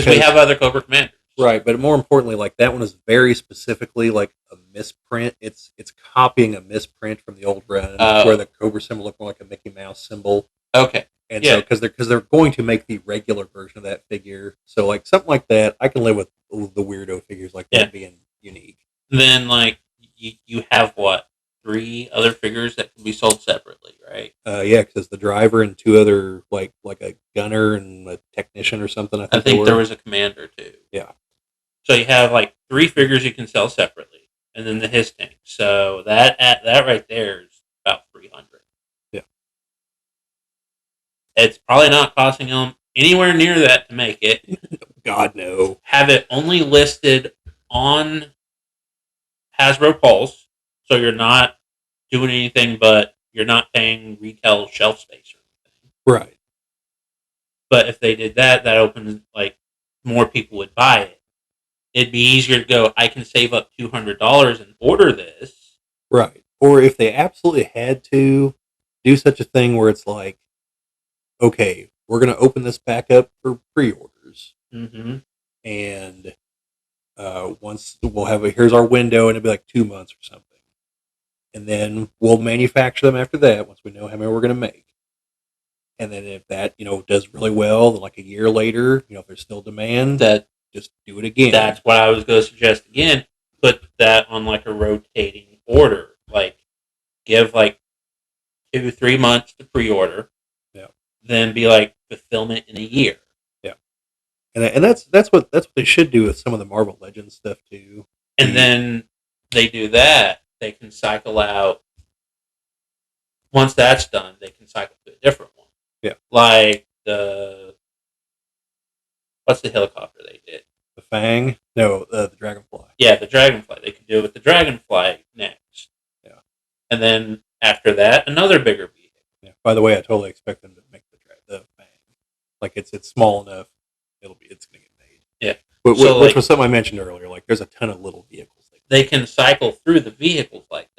[SPEAKER 2] we have other Cobra Commanders.
[SPEAKER 1] Right, but more importantly, like that one is very specifically like a misprint. It's copying a misprint from the old run where the Cobra symbol looked more like a Mickey Mouse symbol.
[SPEAKER 2] Okay.
[SPEAKER 1] And so because they're going to make the regular version of that figure, so like something like that, I can live with the weirdo figures like that being unique.
[SPEAKER 2] Then like you have what? 3 other figures that can be sold separately, right?
[SPEAKER 1] Yeah, because the driver and 2 other like a gunner and a technician or something.
[SPEAKER 2] I think there was a commander too.
[SPEAKER 1] Yeah.
[SPEAKER 2] So you have like 3 figures you can sell separately, and then the HISS tank. So that right there is about $300.
[SPEAKER 1] Yeah.
[SPEAKER 2] It's probably not costing them anywhere near that to make it.
[SPEAKER 1] God no.
[SPEAKER 2] Have it only listed on Hasbro Pulse, so you're not doing anything, but you're not paying retail shelf space or anything.
[SPEAKER 1] Right.
[SPEAKER 2] But if they did that opens like more people would buy it. It'd be easier to go, I can save up $200 and order this.
[SPEAKER 1] Right. Or if they absolutely had to do such a thing where it's like, okay, we're going to open this back up for pre-orders.
[SPEAKER 2] Mm-hmm.
[SPEAKER 1] And once we'll have here's our window, and it'll be like 2 months or something. And then we'll manufacture them after that once we know how many we're going to make. And then if that, does really well, then like a year later, if there's still demand, just do it again.
[SPEAKER 2] That's what I was going to suggest again. Put that on like a rotating order. Like give like 2-3 months to pre-order.
[SPEAKER 1] Yeah. Then
[SPEAKER 2] be like fulfillment in a year.
[SPEAKER 1] Yeah. And that's what they should do with some of the Marvel Legends stuff too.
[SPEAKER 2] And then they do that, they can cycle out. Once that's done, they can cycle to a different one.
[SPEAKER 1] Yeah.
[SPEAKER 2] Like what's the helicopter they did?
[SPEAKER 1] The Fang? No, the Dragonfly.
[SPEAKER 2] Yeah, the Dragonfly. They could do it with the Dragonfly next.
[SPEAKER 1] Yeah.
[SPEAKER 2] And then after that, another bigger vehicle.
[SPEAKER 1] Yeah. By the way, I totally expect them to make the Fang. Like it's small enough, it's going to get made.
[SPEAKER 2] Yeah.
[SPEAKER 1] But which was something I mentioned earlier. Like there's a ton of little vehicles.
[SPEAKER 2] They can cycle through the vehicles like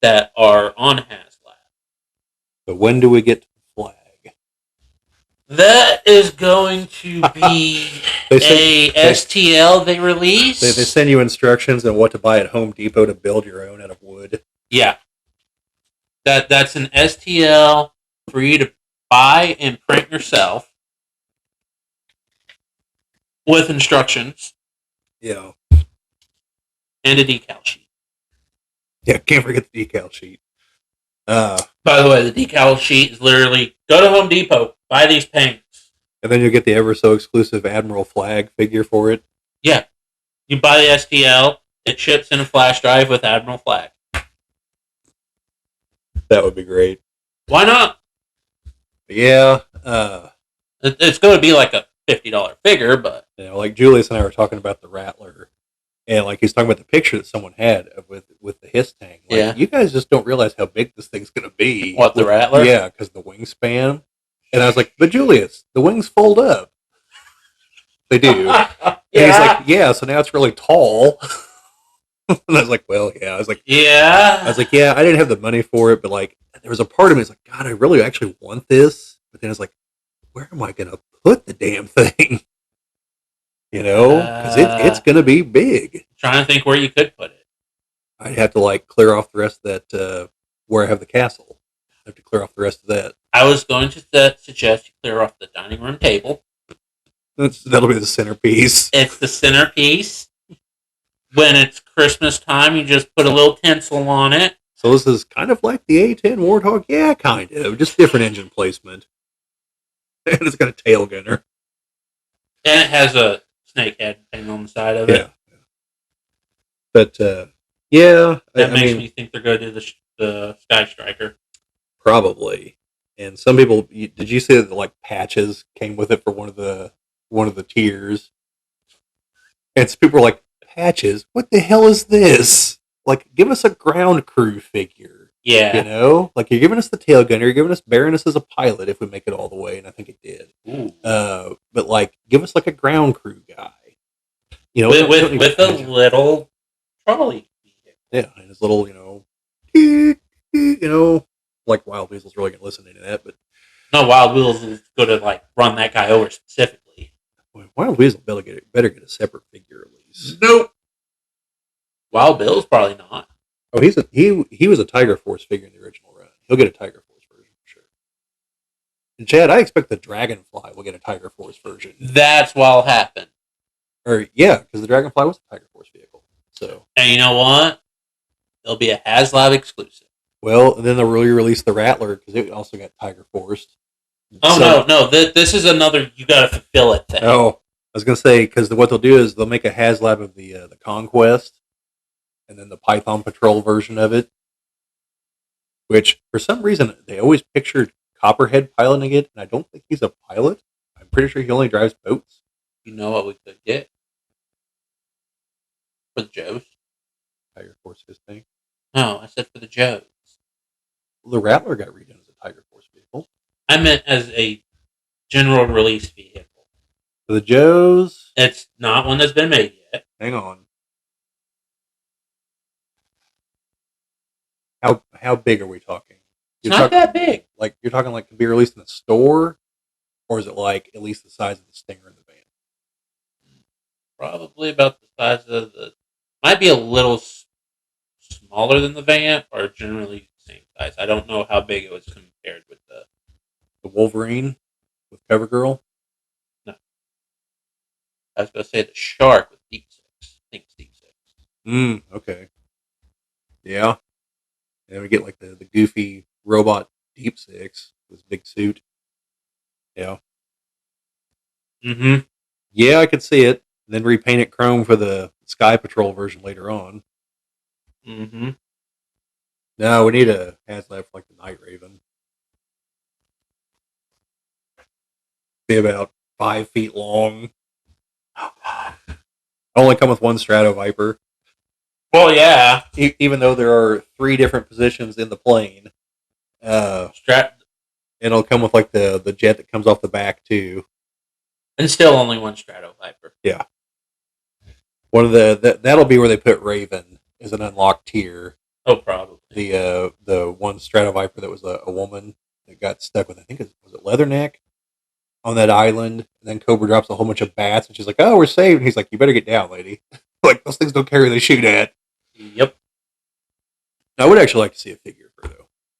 [SPEAKER 2] that are on HasLab.
[SPEAKER 1] But when do we get to the flag?
[SPEAKER 2] That is going to be STL they release.
[SPEAKER 1] They send you instructions on what to buy at Home Depot to build your own out of wood.
[SPEAKER 2] Yeah. That's an STL for you to buy and print yourself with instructions.
[SPEAKER 1] Yeah.
[SPEAKER 2] And a decal sheet.
[SPEAKER 1] Yeah, can't forget the decal sheet.
[SPEAKER 2] By the way, the decal sheet is literally go to Home Depot, buy these paints.
[SPEAKER 1] And then you'll get the ever so exclusive Admiral flag figure for it.
[SPEAKER 2] Yeah. You buy the STL, it ships in a flash drive with Admiral flag.
[SPEAKER 1] That would be great.
[SPEAKER 2] Why not?
[SPEAKER 1] Yeah.
[SPEAKER 2] It's going to be like a $50 figure, but...
[SPEAKER 1] Like Julius and I were talking about the Rattler. And like he's talking about the picture that someone had with the hiss tank. Like,
[SPEAKER 2] Yeah.
[SPEAKER 1] you guys just don't realize how big this thing's going to be.
[SPEAKER 2] What, the Rattler?
[SPEAKER 1] Yeah, because the wingspan. And I was like, but Julius, the wings fold up. They do. And he's like, yeah, so now it's really tall. And I was like, well, yeah. I was like,
[SPEAKER 2] yeah.
[SPEAKER 1] I didn't have the money for it, but like, there was a part of me that's like, God, I really actually want this. But then I was like, where am I going to put the damn thing? You know, because it's going to be big.
[SPEAKER 2] Trying to think where you could put it.
[SPEAKER 1] I'd have to like clear off the rest of that where I have the castle. I have to clear off the rest of that.
[SPEAKER 2] I was going to suggest you clear off the dining room table.
[SPEAKER 1] That'll be the centerpiece.
[SPEAKER 2] It's the centerpiece. When it's Christmas time, you just put a little tinsel on it.
[SPEAKER 1] So this is kind of like the A10 Warthog? Yeah, kind of. Just different engine placement. And it's got a tail gunner.
[SPEAKER 2] And it has a snake head thing on the side of it.
[SPEAKER 1] Yeah. But, yeah.
[SPEAKER 2] That makes me think they're going to do the Sky Striker.
[SPEAKER 1] Probably. And some people, did you say that like patches came with it for one of the tiers? And some people were like, patches? What the hell is this? Like, give us a ground crew figure.
[SPEAKER 2] Yeah.
[SPEAKER 1] You know? Like, you're giving us the tail gunner, you're giving us Baroness as a pilot if we make it all the way, and I think it did. But, like, give us, like, a ground crew guy. You know?
[SPEAKER 2] With a little trolley.
[SPEAKER 1] Yeah, and his little, you know, like Wild Weasel's really going to listen to that, but...
[SPEAKER 2] No, Wild Wheels is going to, like, run that guy over specifically.
[SPEAKER 1] Wild Weasel better get a separate figure at least.
[SPEAKER 2] Nope. Wild Bill's probably not.
[SPEAKER 1] Oh, he was a Tiger Force figure in the original run. He'll get a Tiger Force version for sure. And Chad, I expect the Dragonfly will get a Tiger Force version.
[SPEAKER 2] That's what'll happen.
[SPEAKER 1] Or yeah, because the Dragonfly was a Tiger Force vehicle. So.
[SPEAKER 2] And you know what? It'll be a HasLab exclusive.
[SPEAKER 1] Well, and then they'll really release the Rattler because it also got Tiger Forced.
[SPEAKER 2] Oh no! This is another you got to fulfill it thing.
[SPEAKER 1] Oh, I was gonna say because what they'll do is they'll make a HasLab of the Conquest. And then the Python Patrol version of it, which for some reason they always pictured Copperhead piloting it, and I don't think he's a pilot. I'm pretty sure he only drives boats.
[SPEAKER 2] You know what we could get for the Joes?
[SPEAKER 1] Tiger Force his thing.
[SPEAKER 2] No, I said for the Joes.
[SPEAKER 1] Well, the Rattler got redone as a Tiger Force vehicle.
[SPEAKER 2] I meant as a general release vehicle.
[SPEAKER 1] For the Joes,
[SPEAKER 2] it's not one that's been made yet.
[SPEAKER 1] Hang on. How big are we talking?
[SPEAKER 2] It's not that big.
[SPEAKER 1] Like you're talking like to be released in the store, or is it like at least the size of the Stinger in the van?
[SPEAKER 2] Probably about the size of might be a little smaller than the van, or generally the same size. I don't know how big it was compared with
[SPEAKER 1] the Wolverine with CoverGirl.
[SPEAKER 2] No, I was going to say the Shark with Deep Six. I think it's Deep Six.
[SPEAKER 1] Okay. Yeah. And we get like the goofy robot Deep Six with his big suit. Yeah.
[SPEAKER 2] Mm-hmm.
[SPEAKER 1] Yeah, I could see it. Then repaint it chrome for the Sky Patrol version later on.
[SPEAKER 2] Mm-hmm.
[SPEAKER 1] No, we need a HasLab for like the Night Raven. Be about 5 feet long.
[SPEAKER 2] Oh God.
[SPEAKER 1] Only come with one Strato Viper.
[SPEAKER 2] Well, yeah.
[SPEAKER 1] Even though there are 3 different positions in the plane, it'll come with like the jet that comes off the back too,
[SPEAKER 2] and still only one Strato Viper.
[SPEAKER 1] Yeah, one of that'll be where they put Raven as an unlocked tier.
[SPEAKER 2] Oh, probably
[SPEAKER 1] the one Strato Viper that was a woman that got stuck with, I think was it Leatherneck on that island, and then Cobra drops a whole bunch of bats, and she's like, "Oh, we're saved." And he's like, "You better get down, lady." Like those things don't carry; they shoot at.
[SPEAKER 2] Yep.
[SPEAKER 1] I would actually like to see a figure for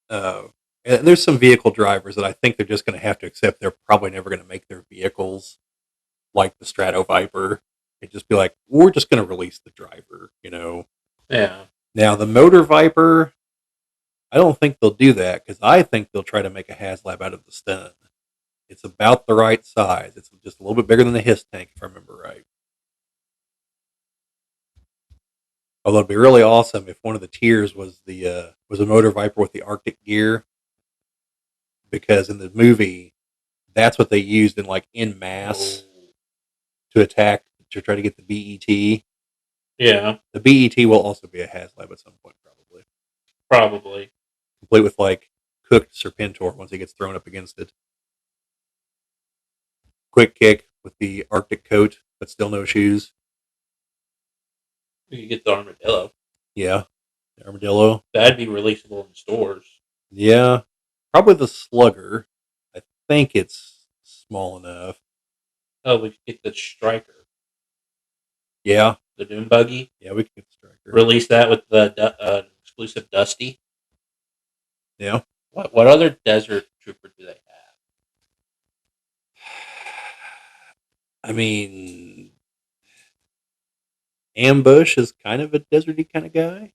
[SPEAKER 1] though. And there's some vehicle drivers that I think they're just going to have to accept they're probably never going to make their vehicles like the Strato Viper. And just be like, we're just going to release the driver, you know?
[SPEAKER 2] Yeah.
[SPEAKER 1] Now, the Motor Viper, I don't think they'll do that because I think they'll try to make a HasLab out of the Stun. It's about the right size. It's just a little bit bigger than the Hiss tank, if I remember right. Although it'd be really awesome if one of the tiers was a Motor Viper with the Arctic gear, because in the movie, that's what they used in mass to attack to try to get the BET.
[SPEAKER 2] Yeah,
[SPEAKER 1] The BET will also be a HasLab at some point, probably.
[SPEAKER 2] probably.
[SPEAKER 1] Complete with like cooked Serpentor once he gets thrown up against it. Quick kick with the Arctic coat, but still no shoes.
[SPEAKER 2] We could get the armadillo.
[SPEAKER 1] Yeah, the armadillo.
[SPEAKER 2] That'd be releasable in stores.
[SPEAKER 1] Yeah, probably the slugger. I think it's small enough.
[SPEAKER 2] Oh, we could get the striker,
[SPEAKER 1] Yeah,
[SPEAKER 2] the Doom Buggy.
[SPEAKER 1] yeah, we can get the striker.
[SPEAKER 2] Release that with the exclusive Dusty.
[SPEAKER 1] Yeah.
[SPEAKER 2] What other desert trooper do they have?
[SPEAKER 1] I mean, Ambush is kind of a deserty kind of guy.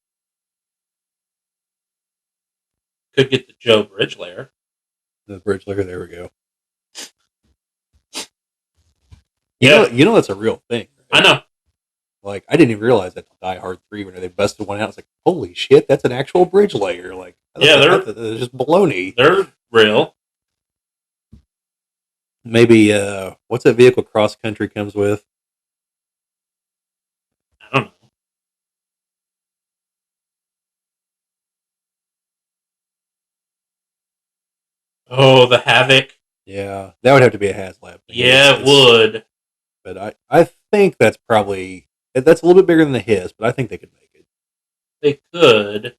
[SPEAKER 2] Could get the Joe Bridgelayer.
[SPEAKER 1] The bridge lugger, there we go.
[SPEAKER 2] Yeah,
[SPEAKER 1] You know that's a real thing.
[SPEAKER 2] I
[SPEAKER 1] Right?
[SPEAKER 2] know.
[SPEAKER 1] Like I didn't even realize that Die Hard 3 when they busted one out. It's like, holy shit, that's an actual bridge layer. Like,
[SPEAKER 2] Yeah,
[SPEAKER 1] that was just baloney.
[SPEAKER 2] they're real.
[SPEAKER 1] Maybe what's that vehicle Cross Country comes with?
[SPEAKER 2] I don't know. Oh, the Havoc.
[SPEAKER 1] Yeah, that would have to be a HasLab thing.
[SPEAKER 2] Yeah, it would.
[SPEAKER 1] But I think that's probably that's a little bit bigger than the Hiss, but I think they could make it.
[SPEAKER 2] They could.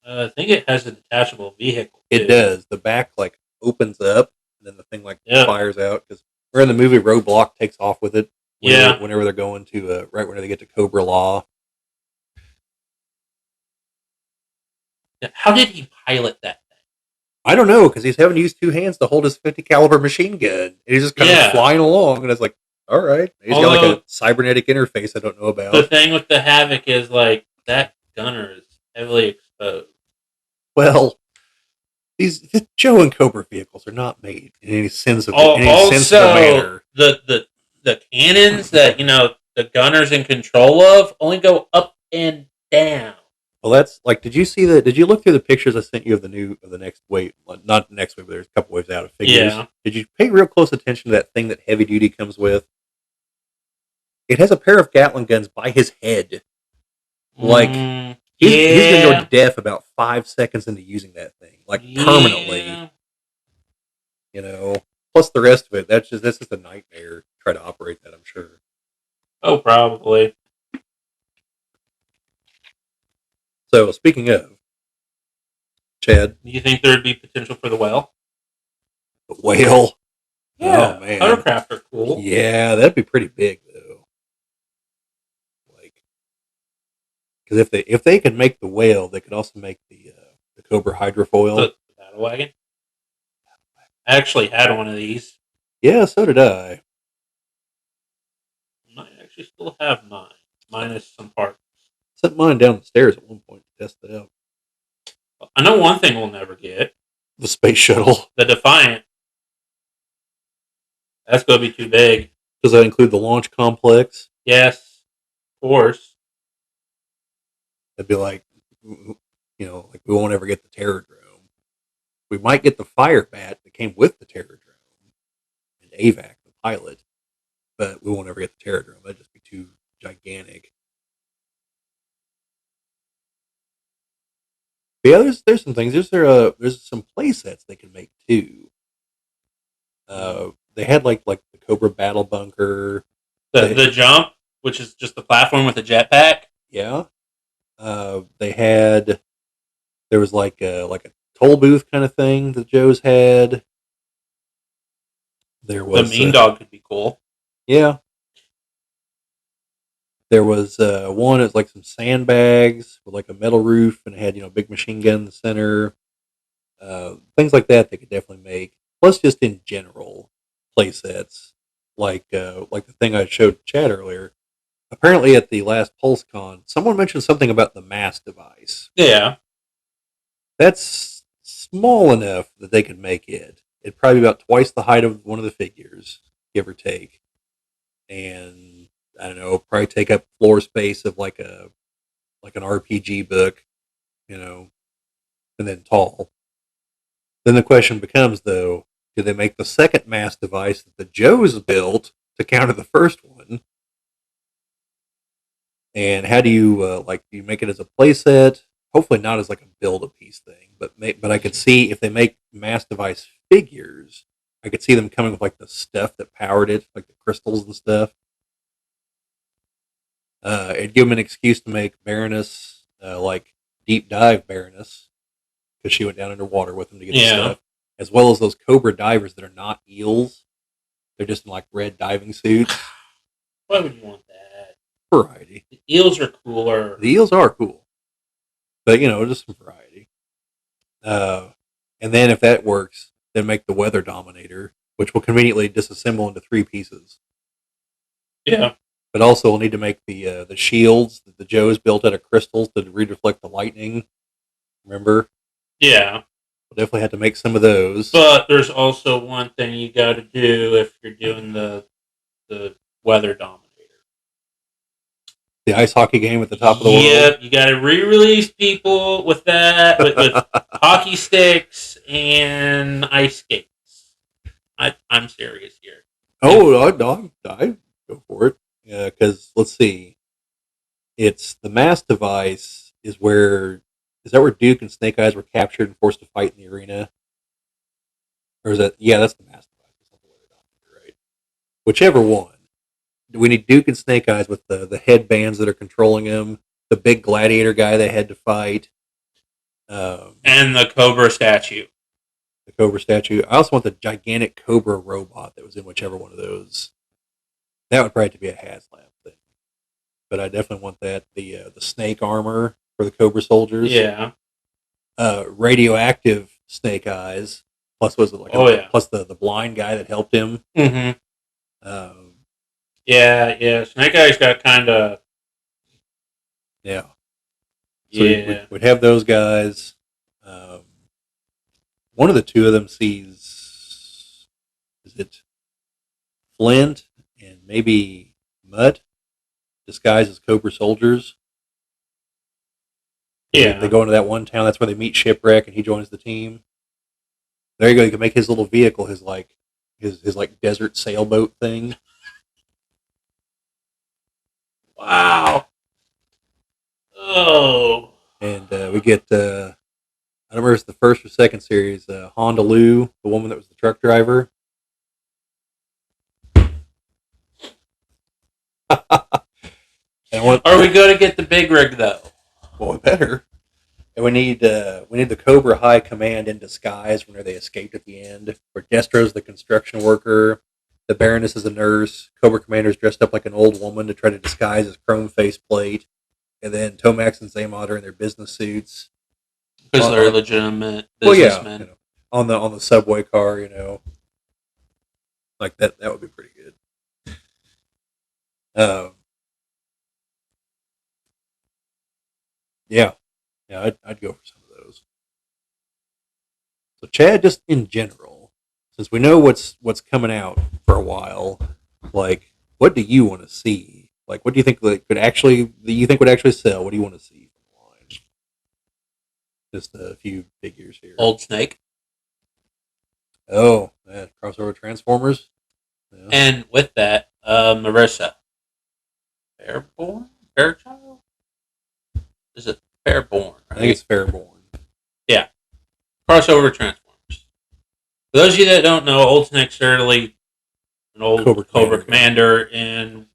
[SPEAKER 2] I think it has a detachable vehicle.
[SPEAKER 1] It does. The back like opens up, and then the thing like
[SPEAKER 2] Yeah.
[SPEAKER 1] fires out. Because we're in the movie, Roadblock takes off with it.
[SPEAKER 2] Yeah.
[SPEAKER 1] Whenever they're going to right when they get to Cobra Law.
[SPEAKER 2] How did he pilot that thing?
[SPEAKER 1] I don't know because he's having to use two hands to hold his 50 caliber machine gun. And he's just kind of flying along, and it's like, all right, he's got like a cybernetic interface I don't know about.
[SPEAKER 2] The thing with the Havoc is like that gunner is heavily exposed.
[SPEAKER 1] Well, the Joe and Cobra vehicles are not made in any sense of
[SPEAKER 2] manner. The cannons that the gunner's in control of only go up and down.
[SPEAKER 1] Well, that's like, did you see that? Did you look through the pictures I sent you of the next wave? Not the next wave, but there's a couple waves out of figures.
[SPEAKER 2] Yeah.
[SPEAKER 1] Did you pay real close attention to that thing that Heavy Duty comes with? It has a pair of Gatling guns by his head. Like, he's going to go deaf about 5 seconds into using that thing, like permanently.
[SPEAKER 2] Yeah.
[SPEAKER 1] You know, plus the rest of it. That's just a nightmare to try to operate that, I'm sure.
[SPEAKER 2] Oh, probably.
[SPEAKER 1] So, speaking of, Chad.
[SPEAKER 2] Do you think there'd be potential for the whale?
[SPEAKER 1] The whale?
[SPEAKER 2] Yeah.
[SPEAKER 1] Oh, man.
[SPEAKER 2] Hovercraft are cool.
[SPEAKER 1] Yeah, that'd be pretty big, though. Like, because if they could make the whale, they could also make the Cobra hydrofoil.
[SPEAKER 2] The battle wagon? I actually had one of these.
[SPEAKER 1] Yeah, so did I.
[SPEAKER 2] I might actually still have mine, minus some parts.
[SPEAKER 1] Sent mine down the stairs at one point to test it out.
[SPEAKER 2] I know one thing we'll never get.
[SPEAKER 1] The space shuttle.
[SPEAKER 2] The Defiant. That's going to be too big.
[SPEAKER 1] Does that include the launch complex?
[SPEAKER 2] Yes, of course.
[SPEAKER 1] It'd be like, like we won't ever get the Terrordrome. We might get the fire bat that came with the Terrordrome and AVAC, the pilot, but we won't ever get the Terrordrome. That'd just be too gigantic. But yeah, there's some things. There's some play sets they can make too. They had like the Cobra battle bunker,
[SPEAKER 2] the jump, which is just the platform with a jetpack.
[SPEAKER 1] Yeah. There was like a toll booth kind of thing that Joe's had. There was
[SPEAKER 2] the Mean Dog could be cool.
[SPEAKER 1] Yeah. There was one. It was like some sandbags with like a metal roof, and it had a big machine gun in the center. Things like that they could definitely make. Plus, just in general, play sets like the thing I showed Chad earlier. Apparently, at the last PulseCon, someone mentioned something about the mass device.
[SPEAKER 2] Yeah,
[SPEAKER 1] that's small enough that they could make it. It'd probably be about twice the height of one of the figures, give or take, and I don't know, probably take up floor space of like an RPG book, and then tall. Then the question becomes, though, do they make the second mass device that the Joes built to counter the first one? And how do you do you make it as a playset? Hopefully not as like a build a piece thing, but I could see if they make mass device figures, I could see them coming with like the stuff that powered it, like the crystals and stuff. It'd give them an excuse to make Baroness like deep dive Baroness because she went down underwater with them to get the
[SPEAKER 2] Yeah.
[SPEAKER 1] stuff, as well as those Cobra divers that are not eels. They're just in like red diving suits.
[SPEAKER 2] Why would you want that?
[SPEAKER 1] Variety.
[SPEAKER 2] The eels are cooler.
[SPEAKER 1] The eels are cool, but just some variety. And then if that works, then make the Weather Dominator, which will conveniently disassemble into three pieces.
[SPEAKER 2] Yeah.
[SPEAKER 1] But also, we'll need to make the shields that the Joes built out of crystals to reflect the lightning. Remember?
[SPEAKER 2] Yeah.
[SPEAKER 1] We'll definitely have to make some of those.
[SPEAKER 2] But there's also one thing you got to do if you're doing the Weather Dominator.
[SPEAKER 1] The ice hockey game at the top of the world.
[SPEAKER 2] Yep, you got to re-release people with that, with hockey sticks and ice skates. I'm serious here.
[SPEAKER 1] Oh, I go for it. Because let's see, it's the mass device is that where Duke and Snake Eyes were captured and forced to fight in the arena, or is that that's the mass device? That's not the Weather right? Whichever one. We need Duke and Snake Eyes with the headbands that are controlling him, the big gladiator guy they had to fight,
[SPEAKER 2] And the Cobra statue.
[SPEAKER 1] the Cobra statue. I also want the gigantic Cobra robot that was in whichever one of those. That would probably have to be a HasLab thing, but I definitely want that. The snake armor for the Cobra soldiers.
[SPEAKER 2] Yeah.
[SPEAKER 1] Radioactive Snake Eyes. Plus, was it like plus the blind guy that helped him?
[SPEAKER 2] Mm-hmm.
[SPEAKER 1] Um,
[SPEAKER 2] Yeah. Snake Eyes got kind of.
[SPEAKER 1] yeah. So we'd have those guys. One of the two of them sees, is it Flint and maybe Mutt disguised as Cobra soldiers.
[SPEAKER 2] Yeah.
[SPEAKER 1] They go into that one town. That's where they meet Shipwreck, and he joins the team. There you go. You can make his little vehicle, his like desert sailboat thing.
[SPEAKER 2] Wow. Oh.
[SPEAKER 1] And we get I don't remember if it's the first or second series. Honda Lou, the woman that was the truck driver.
[SPEAKER 2] Are we going to get the big rig though?
[SPEAKER 1] Well, we better. And we need the Cobra High Command in disguise whenever they escaped at the end. Where Destro's the construction worker, the Baroness is a nurse, Cobra Commander's dressed up like an old woman to try to disguise his chrome faceplate, and then Tomax and Zaymod are in their business suits.
[SPEAKER 2] Because they're legitimate businessmen.
[SPEAKER 1] Well, yeah, on the subway car, like that would be pretty good. Yeah, I'd go for some of those. So Chad, just in general, since we know what's coming out for a while, like what do you want to see? Like, what do you think that would actually sell? What do you want to see from the line? Just a few figures here.
[SPEAKER 2] Old Snake.
[SPEAKER 1] Oh, crossover Transformers.
[SPEAKER 2] Yeah. And with that, Marissa. Fairchild? Is it Fairborn? Right?
[SPEAKER 1] I think it's Fairborn.
[SPEAKER 2] Yeah. Crossover Transformers. For those of you that don't know, Old Snake's certainly an old Cobra Commander in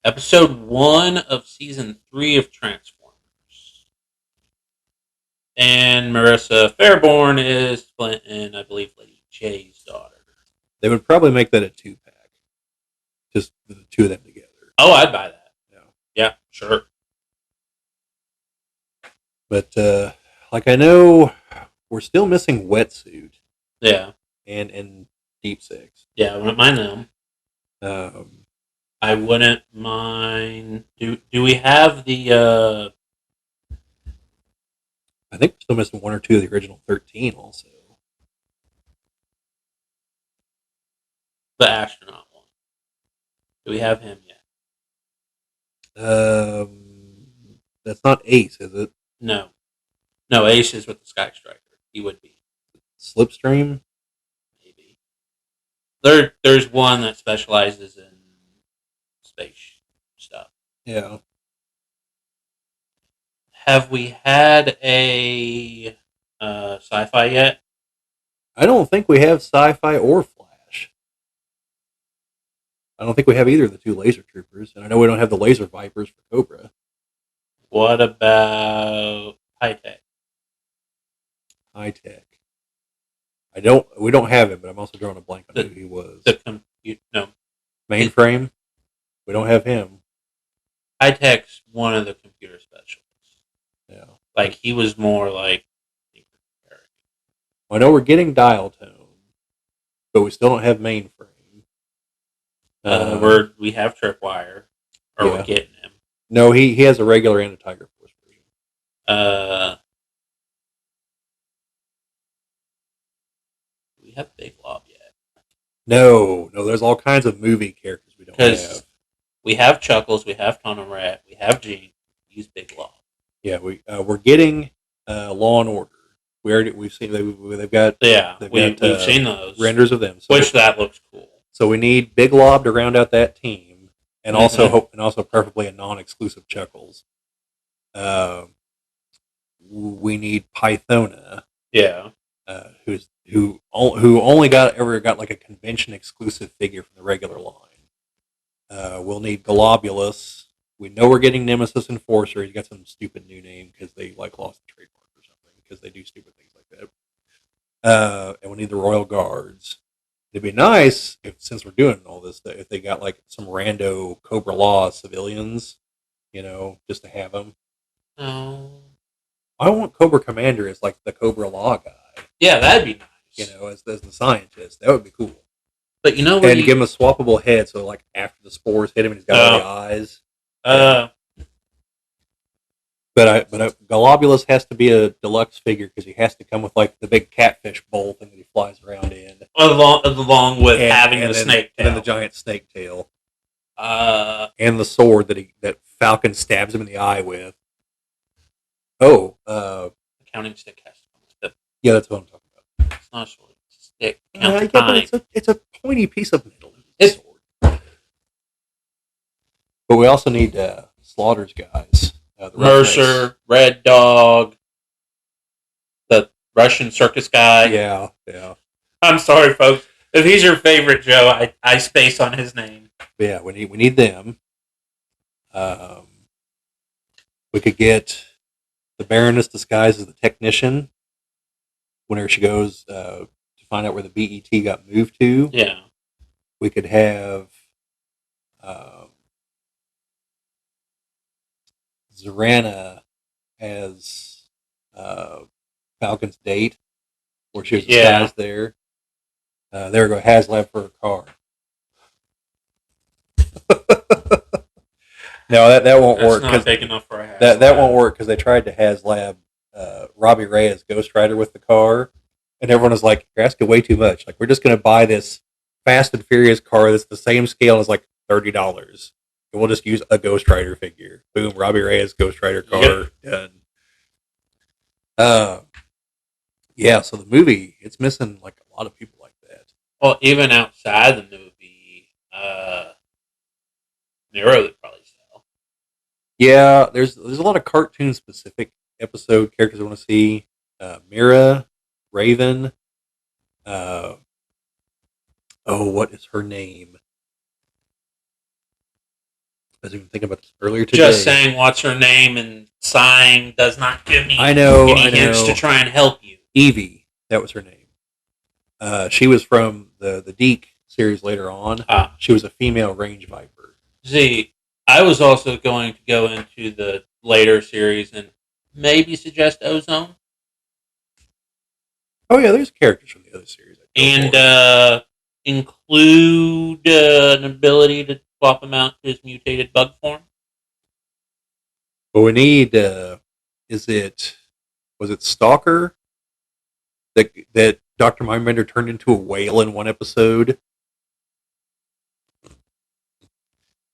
[SPEAKER 2] episode 1 of season 3 of Transformers. And Marissa Fairborn is Flint and I believe Lady J's daughter.
[SPEAKER 1] They would probably make that a 2-pack. Just the two of them together.
[SPEAKER 2] Oh, I'd buy that. Yeah, sure.
[SPEAKER 1] But like I know we're still missing Wetsuit.
[SPEAKER 2] Yeah.
[SPEAKER 1] And Deep Six.
[SPEAKER 2] Yeah, I wouldn't mind them. I wouldn't mind. Do we have the?
[SPEAKER 1] I think we're still missing one or two of the original 13 also.
[SPEAKER 2] The astronaut one. Do we have him yet?
[SPEAKER 1] That's not Ace, is it?
[SPEAKER 2] No, Ace is with the Sky Striker. He would be.
[SPEAKER 1] Slipstream?
[SPEAKER 2] Maybe. There's one that specializes in space stuff.
[SPEAKER 1] Yeah.
[SPEAKER 2] Have we had a sci-fi yet?
[SPEAKER 1] I don't think we have Sci-Fi or Flash. I don't think we have either of the two Laser Troopers, and I know we don't have the Laser Vipers for Cobra.
[SPEAKER 2] What about High Tech?
[SPEAKER 1] High Tech. We don't have him, but I'm also drawing a blank on who he was.
[SPEAKER 2] No.
[SPEAKER 1] Mainframe. We don't have him.
[SPEAKER 2] High Tech's one of the computer specialists.
[SPEAKER 1] Yeah.
[SPEAKER 2] Like, he was more like...
[SPEAKER 1] I know we're getting Dial Tone, but we still don't have Mainframe.
[SPEAKER 2] We have Tripwire. Or
[SPEAKER 1] yeah.
[SPEAKER 2] we're getting him.
[SPEAKER 1] No, he has a regular and a Tiger Force version.
[SPEAKER 2] Do we have Big Lob yet?
[SPEAKER 1] No, there's all kinds of movie characters we don't have.
[SPEAKER 2] We have Chuckles, we have Tonum Rat, we have Gene. Use Big Lob.
[SPEAKER 1] Yeah, we're getting Law and Order. We've seen they've got
[SPEAKER 2] we've seen those
[SPEAKER 1] renders of them,
[SPEAKER 2] which that looks cool.
[SPEAKER 1] So we need Big Lob to round out that team, and also preferably a non-exclusive Chuckles. We need Pythona.
[SPEAKER 2] Yeah.
[SPEAKER 1] Who only ever got like a convention exclusive figure from the regular line. We'll need Globulus. We know we're getting Nemesis Enforcer. He's got some stupid new name because they like lost the trademark or something because they do stupid things like that. And we need the Royal Guards. It'd be nice since we're doing all this, if they got like some rando Cobra Law civilians, just to have them.
[SPEAKER 2] Oh.
[SPEAKER 1] I want Cobra Commander as like the Cobra Law guy.
[SPEAKER 2] Yeah, that'd be nice.
[SPEAKER 1] As the scientist, that would be cool.
[SPEAKER 2] But and
[SPEAKER 1] give him a swappable head, so like after the spores hit him, and he's got all the eyes. But Globulus has to be a deluxe figure because he has to come with like the big catfish bowl thing that he flies around in,
[SPEAKER 2] along with having the snake tail,
[SPEAKER 1] and then the giant snake tail, and the sword that Falcon stabs him in the eye with. Oh,
[SPEAKER 2] counting stick has to come with it.
[SPEAKER 1] Yeah, that's what I'm talking about.
[SPEAKER 2] It's not a sword; it's a stick. But
[SPEAKER 1] it's a pointy piece of metal. It's a sword. But we also need Slaughter's guys.
[SPEAKER 2] Mercer, Red Dog, the Russian circus guy.
[SPEAKER 1] Yeah.
[SPEAKER 2] I'm sorry, folks. If he's your favorite Joe, I space on his name.
[SPEAKER 1] Yeah, we need them. We could get the Baroness disguised as the technician whenever she goes to find out where the BET got moved to.
[SPEAKER 2] Yeah.
[SPEAKER 1] We could have Zorana as Falcon's date, where she was disguised there. There we go, HasLab for a car. No, that won't work.
[SPEAKER 2] That's not big enough for a HasLab.
[SPEAKER 1] That won't work because they tried to HasLab Robbie Ray as Ghost Rider with the car, and everyone was like, "You're asking way too much. Like, we're just going to buy this Fast and Furious car that's the same scale as like $30, and we'll just use a Ghost Rider figure. Boom, Robbie Ray as Ghost Rider car done." Yeah. So the movie, it's missing like a lot of people like that.
[SPEAKER 2] Well, even outside the movie, Nero would probably sell.
[SPEAKER 1] Yeah, there's a lot of cartoon specific episode characters I want to see. Mira, Raven. What is her name? I was even thinking about this earlier today.
[SPEAKER 2] Just saying what's her name and sighing does not give me
[SPEAKER 1] any
[SPEAKER 2] hints to try and help you.
[SPEAKER 1] Evie, that was her name. She was from the Deke series later on. She was a female range viper.
[SPEAKER 2] See, I was also going to go into the later series and maybe suggest Ozone.
[SPEAKER 1] Oh yeah, there's characters from the other series.
[SPEAKER 2] And include an ability to swap him out to his mutated bug form.
[SPEAKER 1] But we need, was it Stalker? That Dr. Mindbender turned into a whale in one episode.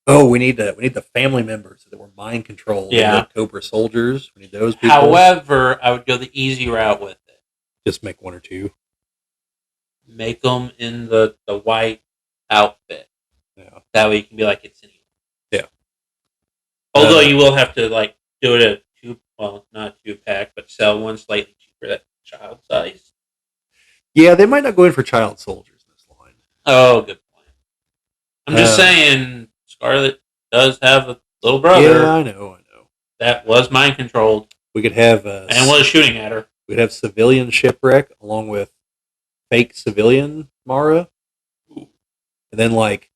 [SPEAKER 1] Oh, we need the family members that were mind controlled.
[SPEAKER 2] Yeah,
[SPEAKER 1] Cobra soldiers. We need those people.
[SPEAKER 2] However, I would go the easy route with it.
[SPEAKER 1] Just make one or two.
[SPEAKER 2] Make them in the white outfit.
[SPEAKER 1] Yeah.
[SPEAKER 2] That way you can be like, it's anyone.
[SPEAKER 1] Yeah.
[SPEAKER 2] Although you will have to like do it well, not 2-pack, but sell one slightly cheaper that's child size.
[SPEAKER 1] Yeah, they might not go in for child soldiers in this line.
[SPEAKER 2] Oh, good point. I'm just
[SPEAKER 1] Uh,
[SPEAKER 2] saying, Scarlet does have a little
[SPEAKER 1] yeah,
[SPEAKER 2] brother
[SPEAKER 1] I know.
[SPEAKER 2] that was mind controlled
[SPEAKER 1] We could have
[SPEAKER 2] and was shooting at her.
[SPEAKER 1] we'd have civilian shipwreck along with fake civilian Mara,
[SPEAKER 2] Ooh,
[SPEAKER 1] and then like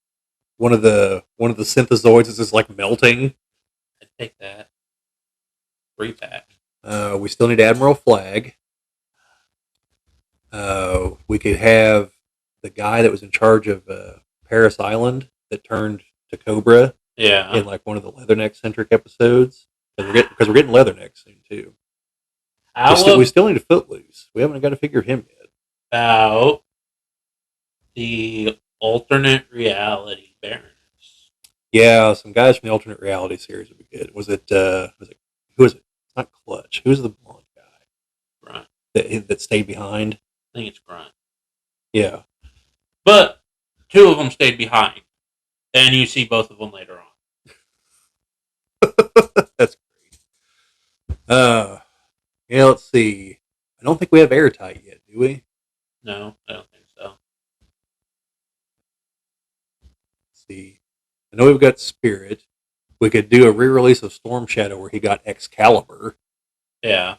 [SPEAKER 1] one of the synthezoids is just like melting.
[SPEAKER 2] I'd take that 3-pack.
[SPEAKER 1] We still need Admiral Flag. We could have the guy that was in charge of Paris Island that turned to Cobra
[SPEAKER 2] Yeah.
[SPEAKER 1] in like one of the Leatherneck centric episodes because we're getting Leatherneck soon too.
[SPEAKER 2] How
[SPEAKER 1] We still need a Footloose. We haven't got to figure him yet.
[SPEAKER 2] about the alternate reality Baroness?
[SPEAKER 1] Yeah, some guys from the alternate reality series would be good. Was it who is it? It's not Clutch. Who's the blonde guy
[SPEAKER 2] Grunt.
[SPEAKER 1] that stayed behind?
[SPEAKER 2] I think it's Grunt.
[SPEAKER 1] Yeah.
[SPEAKER 2] But 2 of them stayed behind. Then you see both of them later on.
[SPEAKER 1] That's great. Yeah, let's see. I don't think we have Airtight yet, do we?
[SPEAKER 2] No, I don't think so.
[SPEAKER 1] Let's see. I know we've got Spirit. We could do a re-release of Storm Shadow where he got Excalibur.
[SPEAKER 2] Yeah.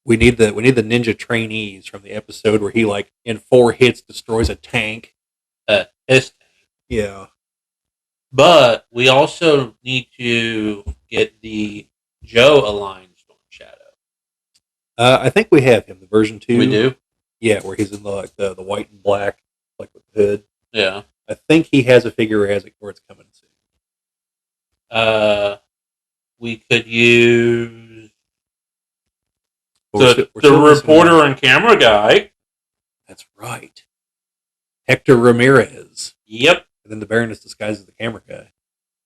[SPEAKER 1] We need the ninja trainees from the episode where he like in 4 hits destroys a tank.
[SPEAKER 2] His thing.
[SPEAKER 1] Yeah.
[SPEAKER 2] But we also need to get the Joe aligned Storm Shadow.
[SPEAKER 1] I think we have him, the version 2.
[SPEAKER 2] We do?
[SPEAKER 1] Yeah, where he's in the white and black, like with the hood.
[SPEAKER 2] Yeah.
[SPEAKER 1] I think he has a figure where it's coming soon.
[SPEAKER 2] We could use
[SPEAKER 1] We're
[SPEAKER 2] the
[SPEAKER 1] still missing
[SPEAKER 2] reporter
[SPEAKER 1] one.
[SPEAKER 2] and camera guy.
[SPEAKER 1] That's right. Hector Ramirez.
[SPEAKER 2] Yep.
[SPEAKER 1] And then the Baroness disguises the camera guy.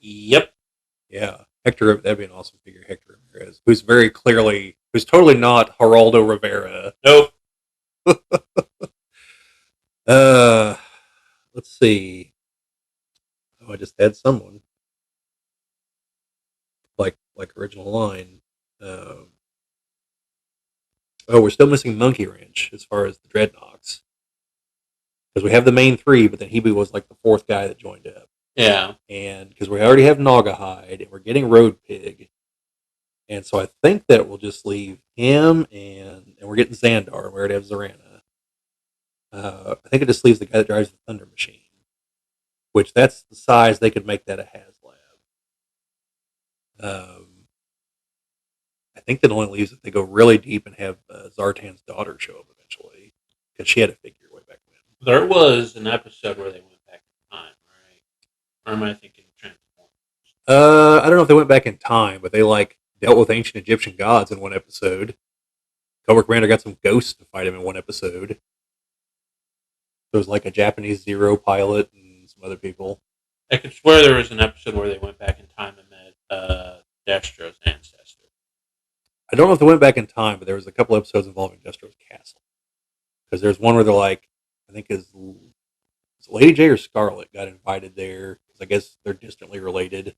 [SPEAKER 2] Yep.
[SPEAKER 1] Yeah. Hector, that'd be an awesome figure, Hector Ramirez, who's totally not Geraldo Rivera.
[SPEAKER 2] Nope.
[SPEAKER 1] Let's see. Oh, I just had someone. Like original line. We're still missing Monkey Wrench as far as the Dreadnoks. Because we have the main 3, but then Hebe was like the 4th guy that joined up.
[SPEAKER 2] Yeah.
[SPEAKER 1] And because we already have Naugahyde and we're getting Road Pig. And so I think that we'll just leave him and we're getting Xandar and we already have Zorana. I think it just leaves the guy that drives the Thunder Machine. Which that's the size they could make that a HasLab. I think that only leaves if they go really deep and have Zartan's daughter show up eventually. Because she had a figure way back when.
[SPEAKER 2] There was an episode where they went back in time, right? Or am I thinking Transformers?
[SPEAKER 1] I don't know if they went back in time, but they like dealt with ancient Egyptian gods in one episode. Cobra Commander got some ghosts to fight him in one episode. There was like a Japanese Zero pilot and some other people.
[SPEAKER 2] I could swear there was an episode where they went back in time and met Destro's ancestor.
[SPEAKER 1] I don't know if they went back in time, but there was a couple episodes involving Destro's castle. Because there's one where they're like, I think is Lady J or Scarlet got invited there because I guess they're distantly related,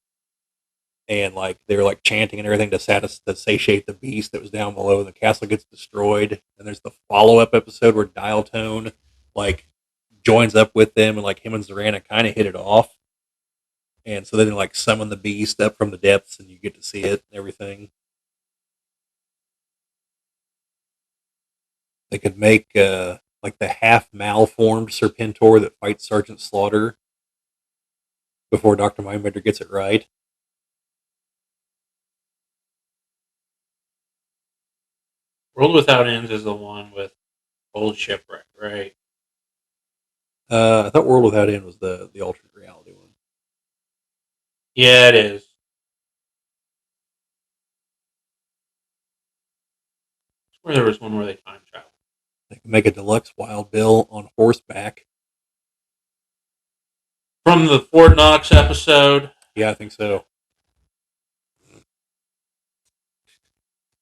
[SPEAKER 1] and like they were like chanting and everything to satiate the beast that was down below. And the castle gets destroyed, and there's the follow up episode where Dial Tone like joins up with them, and like him and Zorana kind of hit it off, and so then they like summon the beast up from the depths, and you get to see it and everything. They could make like the half malformed Serpentor that fights Sergeant Slaughter before Dr. Mindbender gets it right.
[SPEAKER 2] World Without Ends is the one with Old Shipwreck, right?
[SPEAKER 1] I thought World Without End was the alternate reality one.
[SPEAKER 2] Yeah, it is. I swear there was one where they time travel.
[SPEAKER 1] They can make a deluxe Wild Bill on horseback.
[SPEAKER 2] From the Fort Knox episode.
[SPEAKER 1] Yeah, I think so.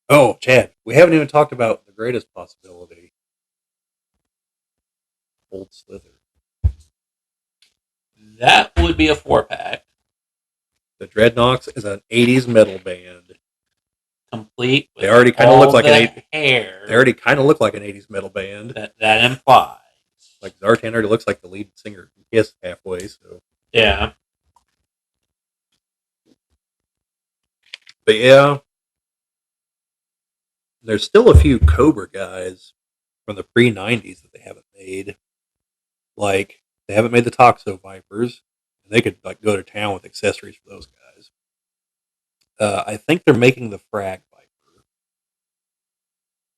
[SPEAKER 1] Oh, Chad, we haven't even talked about the greatest possibility. Old Slither.
[SPEAKER 2] That would be a 4-pack.
[SPEAKER 1] The Dreadnoks is an 80s metal band.
[SPEAKER 2] complete with
[SPEAKER 1] They already kind of look like
[SPEAKER 2] hair.
[SPEAKER 1] They already kind of look like an '80s metal band.
[SPEAKER 2] That implies.
[SPEAKER 1] Like Zartan already looks like the lead singer from Kiss halfway. So
[SPEAKER 2] yeah,
[SPEAKER 1] but yeah, there's still a few Cobra guys from the pre-'90s that they haven't made. Like they haven't made the Toxo Vipers, and they could like go to town with accessories for those guys. I think they're making the Frag Viper,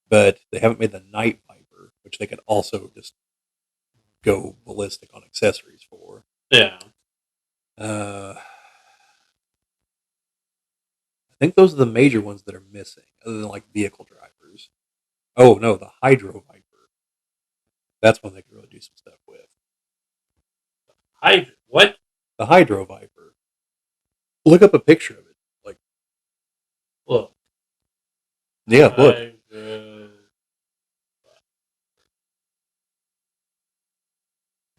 [SPEAKER 1] but they haven't made the Night Viper, which they could also just go ballistic on accessories for.
[SPEAKER 2] yeah.
[SPEAKER 1] I think those are the major ones that are missing, other than like vehicle drivers. Oh no, the Hydro Viper. That's one they could really do some stuff with.
[SPEAKER 2] What?
[SPEAKER 1] The Hydro Viper. Look up a picture of it. Like,
[SPEAKER 2] Look.
[SPEAKER 1] yeah, look.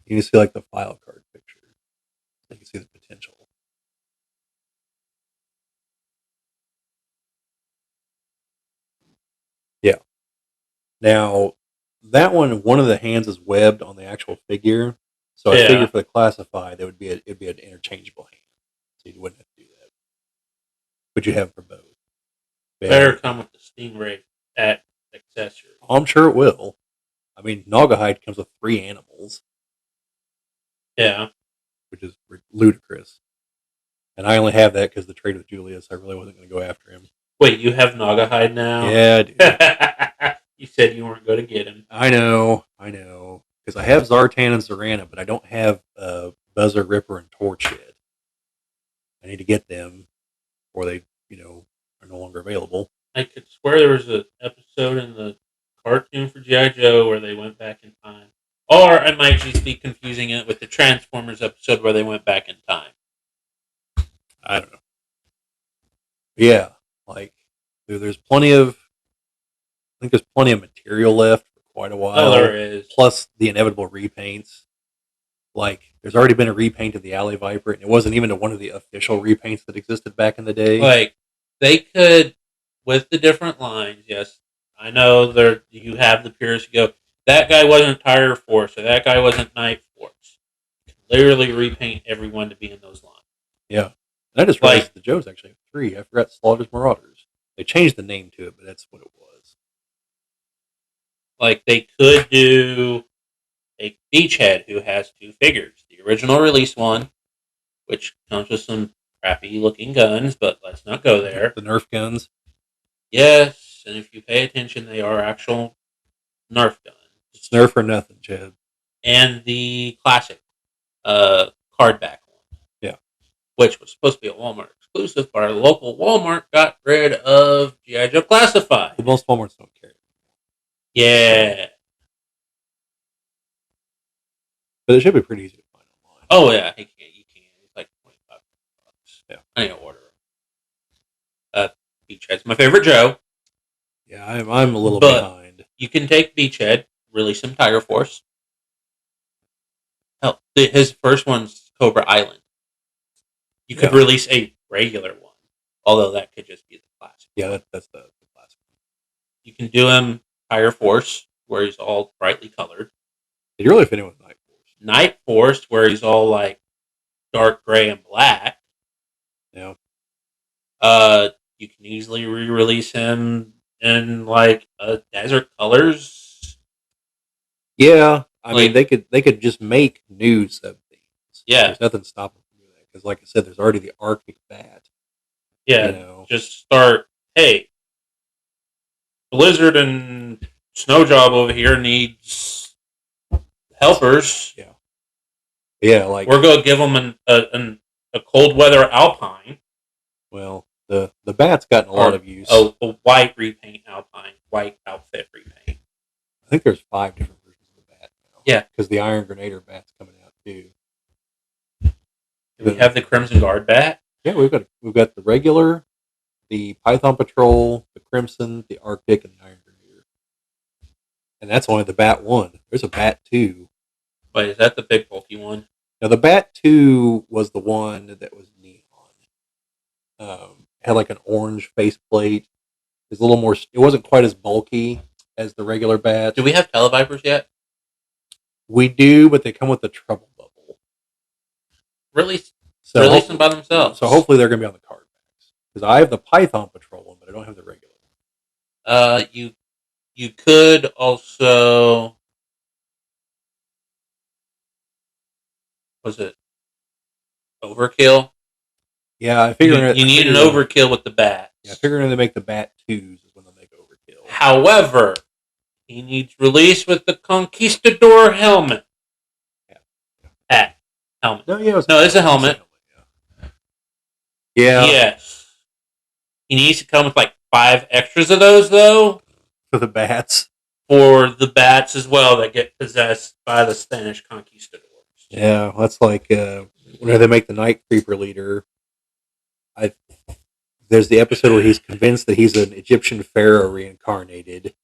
[SPEAKER 1] You can see like the file card picture. You can see the potential. Yeah. Now, that one of the hands is webbed on the actual figure. So I figure for the classified, it'd be an interchangeable hand. So you wouldn't have to do that. But you have it for both.
[SPEAKER 2] Better come with the Stingray at accessory.
[SPEAKER 1] I'm sure it will. I mean, Naugahyde comes with 3 animals.
[SPEAKER 2] Yeah.
[SPEAKER 1] Which is ludicrous. And I only have that because the trade with Julius, I really wasn't going to go after him.
[SPEAKER 2] Wait, you have Naugahyde now?
[SPEAKER 1] Yeah, dude.
[SPEAKER 2] You said you weren't going to get him.
[SPEAKER 1] I know. Because I have Zartan and Zorana, but I don't have Buzzer, Ripper, and Torch yet. I need to get them, or they, are no longer available.
[SPEAKER 2] I could swear there was an episode in the cartoon for G.I. Joe where they went back in time. Or I might just be confusing it with the Transformers episode where they went back in time.
[SPEAKER 1] I don't know. Yeah, like there's plenty of. I think there's plenty of material left for quite a while.
[SPEAKER 2] Oh, there is.
[SPEAKER 1] Plus the inevitable repaints. Like there's already been a repaint of the Alley Viper, and it wasn't even one of the official repaints that existed back in the day.
[SPEAKER 2] Like they could, with the different lines. Yes, I know there. You have the purists who go, that guy wasn't Tire Force or that guy wasn't Night Force. Literally repaint everyone to be in those lines.
[SPEAKER 1] Yeah. And I just realized the Joes actually have 3. I forgot Slaughter's Marauders. They changed the name to it, but that's what it was.
[SPEAKER 2] Like they could do a Beachhead who has 2 figures. The original release one, which comes with some crappy looking guns, but let's not go there.
[SPEAKER 1] The Nerf guns.
[SPEAKER 2] Yes, and if you pay attention, they are actual Nerf guns.
[SPEAKER 1] It's Nerf or nothing, Chad.
[SPEAKER 2] And the classic cardback one.
[SPEAKER 1] Yeah.
[SPEAKER 2] Which was supposed to be a Walmart exclusive, but our local Walmart got rid of G.I.Joe Classified.
[SPEAKER 1] Well, most Walmarts don't carry it.
[SPEAKER 2] Yeah.
[SPEAKER 1] But it should be pretty easy to find online.
[SPEAKER 2] Oh, yeah. You can. It's like $25.
[SPEAKER 1] Yeah.
[SPEAKER 2] I need to order them. Beachhead's my favorite Joe.
[SPEAKER 1] Yeah, I'm a little behind.
[SPEAKER 2] You can take Beachhead, release him Tiger Force. Hell, his first one's Cobra Island. You could release a regular one, although that could just be the classic.
[SPEAKER 1] Yeah, that's the classic.
[SPEAKER 2] You can do him Tiger Force, where he's all brightly colored.
[SPEAKER 1] Did you really fit in with Night Force?
[SPEAKER 2] Night Force, where he's all like dark gray and black.
[SPEAKER 1] Yeah.
[SPEAKER 2] You can easily re-release him in like desert colors.
[SPEAKER 1] Yeah, I mean they could just make new sub themes.
[SPEAKER 2] Yeah,
[SPEAKER 1] there's nothing stopping them from doing that because, like I said, there's already the Arctic Bat.
[SPEAKER 2] Yeah, just start. Hey, Blizzard and Snowjob over here needs helpers.
[SPEAKER 1] Yeah, like
[SPEAKER 2] we're gonna give them a cold weather Alpine.
[SPEAKER 1] Well, the bat's gotten a lot of use.
[SPEAKER 2] Oh, a white repaint Alpine, white outfit repaint.
[SPEAKER 1] I think there's 5 different versions of the bat now.
[SPEAKER 2] Yeah,
[SPEAKER 1] because the Iron Grenader bat's coming out too.
[SPEAKER 2] Do we have the Crimson Guard bat?
[SPEAKER 1] Yeah, we've got the regular, the Python Patrol, the Crimson, the Arctic, and the Iron Grenader. And that's only the Bat 1. There's a Bat 2.
[SPEAKER 2] Wait, is that the big bulky one?
[SPEAKER 1] Now, the Bat 2 was the one that was neon. Had like an orange faceplate, It's a little more. It wasn't quite as bulky as the regular bats.
[SPEAKER 2] Do we have televipers yet?
[SPEAKER 1] We do, but they come with the trouble bubble.
[SPEAKER 2] Release
[SPEAKER 1] So
[SPEAKER 2] them by themselves.
[SPEAKER 1] So hopefully they're going to be on the card backs because I have the Python Patrol one, but I don't have the regular one.
[SPEAKER 2] You could also, was it overkill?
[SPEAKER 1] Yeah, I figure
[SPEAKER 2] you need an overkill with the bats.
[SPEAKER 1] Yeah, I figure when they make the bat twos is when they'll make overkill.
[SPEAKER 2] However, he needs release with the Conquistador helmet. Hat. Helmet. It's a helmet.
[SPEAKER 1] Yeah.
[SPEAKER 2] Yes. He needs to come with like 5 extras of those, though.
[SPEAKER 1] For the bats?
[SPEAKER 2] For the bats as well that get possessed by the Spanish conquistadors.
[SPEAKER 1] Yeah, that's like whenever they make the Night Creeper leader. There's the episode where he's convinced that he's an Egyptian pharaoh reincarnated.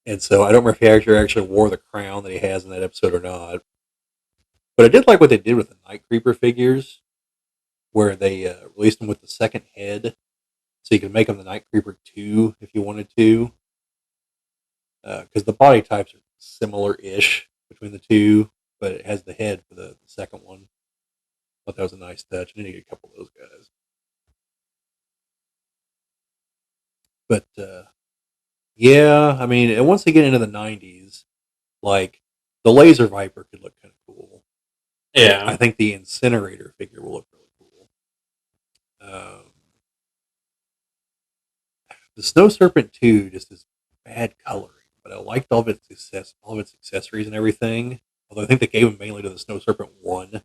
[SPEAKER 1] And so I don't remember if he actually wore the crown that he has in that episode or not. But I did like what they did with the Night Creeper figures, where they released them with the second head, so you could make them the Night Creeper 2 if you wanted to. Because the body types are similar-ish between the two, but it has the head for the second one. I thought that was a nice touch. I need to get a couple of those guys. But, yeah, I mean, and once they get into the 90s, like, the Laser Viper could look kind of cool.
[SPEAKER 2] Yeah.
[SPEAKER 1] I think the Incinerator figure will look really cool. The Snow Serpent 2 just is bad coloring, but I liked all of its accessories and everything. Although I think they gave them mainly to the Snow Serpent 1,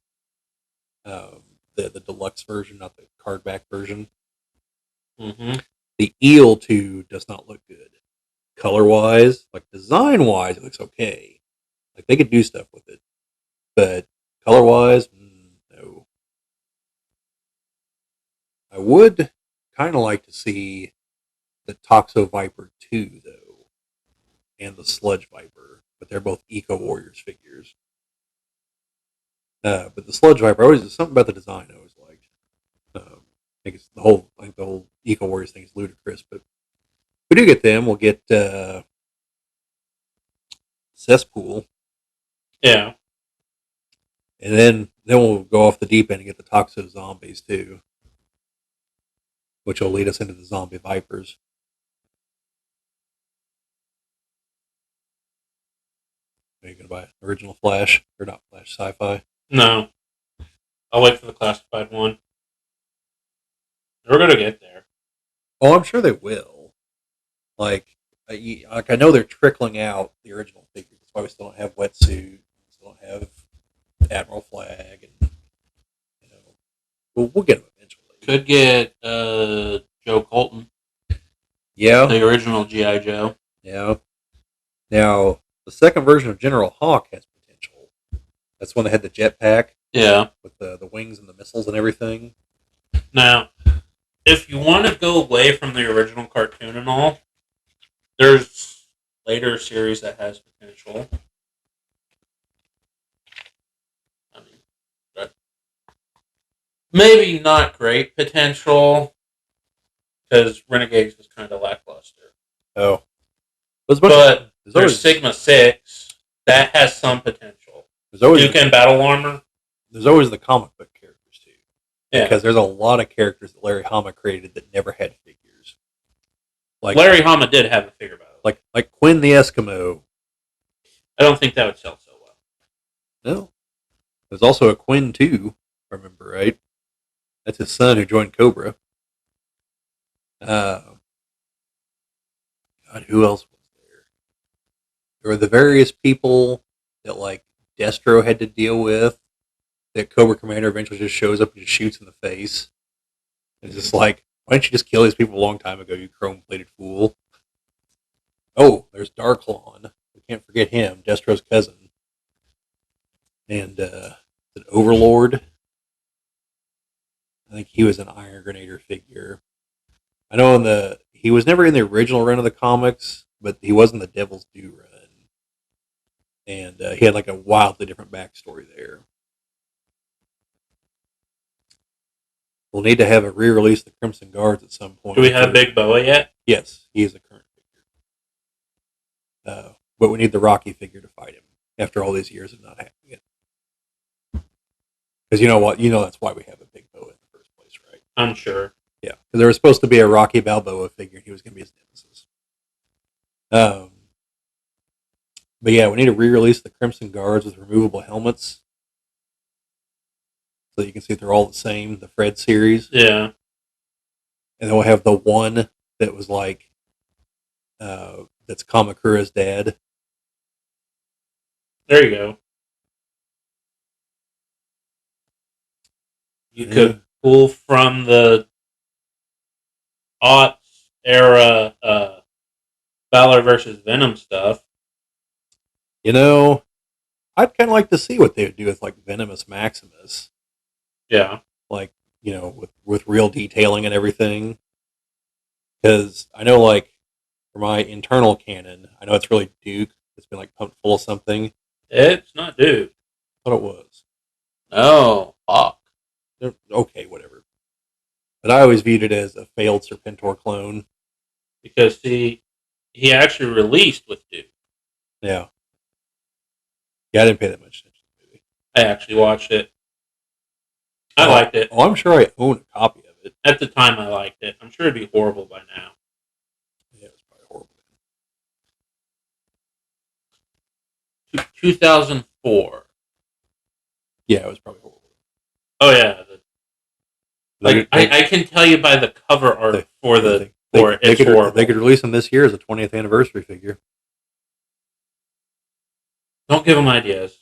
[SPEAKER 1] the deluxe version, not the card back version.
[SPEAKER 2] Mm-hmm.
[SPEAKER 1] The Eel 2 does not look good. Color wise, like design wise, it looks okay. Like they could do stuff with it. But color wise, no. I would kind of like to see the Toxo Viper 2, though, and the Sludge Viper, but they're both Eco Warriors figures. But the Sludge Viper, always something about the design I always liked. I think the whole Eco Warriors thing is ludicrous, but if we do get them, we'll get Cesspool.
[SPEAKER 2] Yeah.
[SPEAKER 1] And then we'll go off the deep end and get the Toxo Zombies, too, which will lead us into the Zombie Vipers. Are you going to buy original Flash? Or not Flash, Sci-Fi?
[SPEAKER 2] No. I'll wait for the classified one. We're going to get there.
[SPEAKER 1] Oh, I'm sure they will. Like I know they're trickling out the original figures. That's why we still don't have Wetsuit. We still don't have Admiral Flag. And, we'll get them eventually.
[SPEAKER 2] Could get Joe Colton.
[SPEAKER 1] Yeah.
[SPEAKER 2] The original G.I. Joe.
[SPEAKER 1] Yeah. Now, the second version of General Hawk has potential. That's when they had the jetpack.
[SPEAKER 2] Yeah.
[SPEAKER 1] With the wings and the missiles and everything.
[SPEAKER 2] Now, if you want to go away from the original cartoon and all, there's later series that has potential. I mean, maybe not great potential, because Renegades was kind of lackluster.
[SPEAKER 1] Oh.
[SPEAKER 2] But there's Sigma 6. That has some potential. Duke and Battle Armor.
[SPEAKER 1] There's always the comic book characters, too.
[SPEAKER 2] Yeah.
[SPEAKER 1] Because there's a lot of characters that Larry Hama created that never had figures.
[SPEAKER 2] Like Larry Hama did have a figure about it.
[SPEAKER 1] Like Quinn the Eskimo.
[SPEAKER 2] I don't think that would sell so well.
[SPEAKER 1] No. There's also a Quinn, too, if I remember right. That's his son who joined Cobra. God, who else was there? There were the various people that, like, Destro had to deal with. That Cobra Commander eventually just shows up and just shoots in the face. And it's just like, why didn't you just kill these people a long time ago, you chrome-plated fool? Oh, there's Darklon. We can't forget him, Destro's cousin. And an Overlord. I think he was an Iron Grenader figure. I know he was never in the original run of the comics, but he was in the Devil's Due run. And he had like a wildly different backstory there. We'll need to have a re-release of the Crimson Guards at some point.
[SPEAKER 2] Do we have Big Boa yet?
[SPEAKER 1] Yes, he is a current figure. But we need the Rocky figure to fight him after all these years of not having it. Because you know what? You know that's why we have a Big Boa in the first place, right?
[SPEAKER 2] I'm sure.
[SPEAKER 1] Yeah, because there was supposed to be a Rocky Balboa figure, and he was going to be his nemesis. But yeah, we need to re-release the Crimson Guards with removable helmets, so you can see they're all the same. The Fred series,
[SPEAKER 2] Yeah.
[SPEAKER 1] and then we'll have the one that was like, that's Kamakura's dad.
[SPEAKER 2] There you go. You could pull from the aughts era Valor versus Venom stuff.
[SPEAKER 1] You know, I'd kind of like to see what they would do with like Venomous Maximus.
[SPEAKER 2] Yeah.
[SPEAKER 1] Like, with real detailing and everything. Because I know, like, for my internal canon, I know it's really Duke. It's been like pumped full of something.
[SPEAKER 2] It's not Duke.
[SPEAKER 1] I thought it was.
[SPEAKER 2] No, Hawk.
[SPEAKER 1] Okay, whatever. But I always viewed it as a failed Serpentor clone.
[SPEAKER 2] Because, see, he actually released with Duke.
[SPEAKER 1] Yeah. Yeah, I didn't pay that much attention to the movie.
[SPEAKER 2] I actually watched it. I liked it.
[SPEAKER 1] Oh, I'm sure I own a copy of it.
[SPEAKER 2] At the time, I liked it. I'm sure it'd be horrible by now.
[SPEAKER 1] Yeah, it was probably horrible.
[SPEAKER 2] 2004.
[SPEAKER 1] Yeah, it was probably horrible.
[SPEAKER 2] Oh, yeah. I can tell you by the cover art it's horrible.
[SPEAKER 1] They could release them this year as a 20th anniversary figure.
[SPEAKER 2] Don't give them ideas.